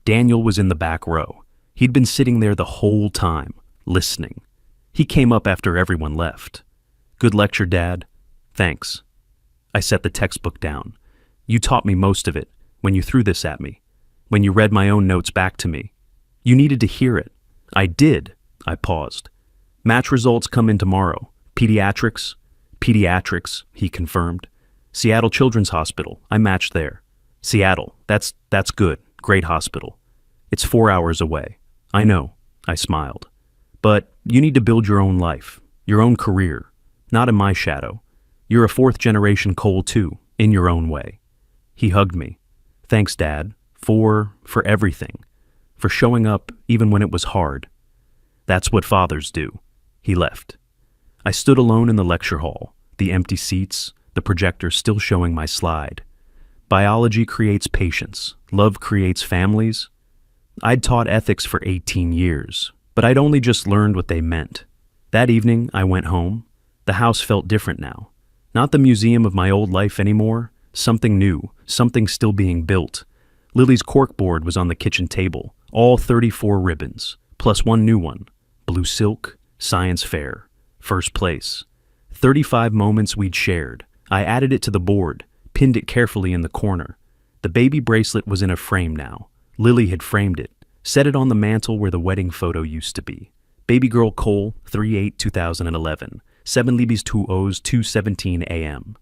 Daniel was in the back row. He'd been sitting there the whole time, listening. He came up after everyone left. Good lecture, Dad. Thanks. I set the textbook down. You taught me most of it when you threw this at me, when you read my own notes back to me. You needed to hear it. I did. I paused. Match results come in tomorrow. Pediatrics? Pediatrics, he confirmed. Seattle Children's Hospital. I matched there. Seattle. That's good. Great hospital. It's 4 hours away. I know. I smiled. But you need to build your own life, your own career. Not in my shadow. You're a fourth-generation Cole too, in your own way. He hugged me. Thanks, Dad, for everything. For showing up even when it was hard. That's what fathers do. He left. I stood alone in the lecture hall, the empty seats, the projector still showing my slide. Biology creates patience. Love creates families. I'd taught ethics for 18 years, but I'd only just learned what they meant. That evening, I went home. The house felt different now. Not the museum of my old life anymore. Something new, something still being built. Lily's corkboard was on the kitchen table, all 34 ribbons, plus one new one. Blue silk, science fair, first place. 35 moments we'd shared. I added it to the board, pinned it carefully in the corner. The baby bracelet was in a frame now. Lily had framed it, set it on the mantle where the wedding photo used to be. Baby girl Cole, 3/8/2011, 7 Libby's 2 O's, 2:17 a.m.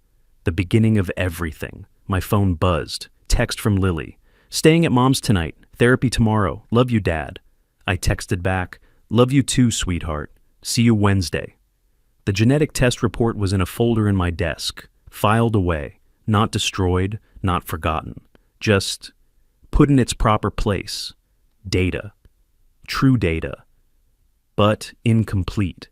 The beginning of everything. My phone buzzed. Text from Lily. Staying at Mom's tonight. Therapy tomorrow. Love you, Dad. I texted back. Love you too, sweetheart. See you Wednesday. The genetic test report was in a folder in my desk, filed away, not destroyed, not forgotten, just put in its proper place. Data. True data. But incomplete.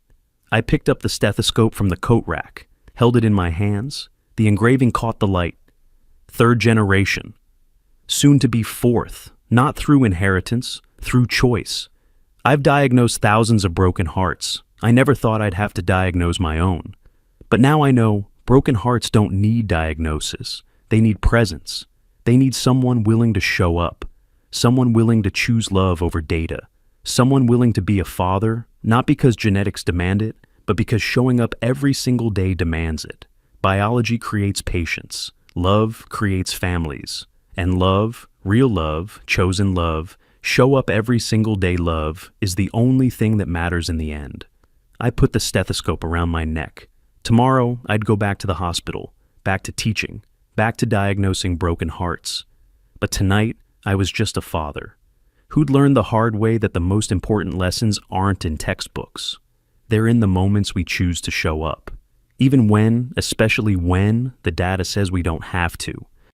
I picked up the stethoscope from the coat rack, held it in my hands. The engraving caught the light. Third generation. Soon to be fourth, not through inheritance, through choice. I've diagnosed thousands of broken hearts. I never thought I'd have to diagnose my own. But now I know broken hearts don't need diagnosis. They need presence. They need someone willing to show up, someone willing to choose love over data, someone willing to be a father, not because genetics demand it, but because showing up every single day demands it. Biology creates patience. Love creates families. And love, real love, chosen love, show up every single day love is the only thing that matters in the end. I put the stethoscope around my neck. Tomorrow, I'd go back to the hospital, back to teaching, back to diagnosing broken hearts. But tonight, I was just a father who'd learned the hard way that the most important lessons aren't in textbooks. They're in the moments we choose to show up. Even when, especially when, the data says we don't have to.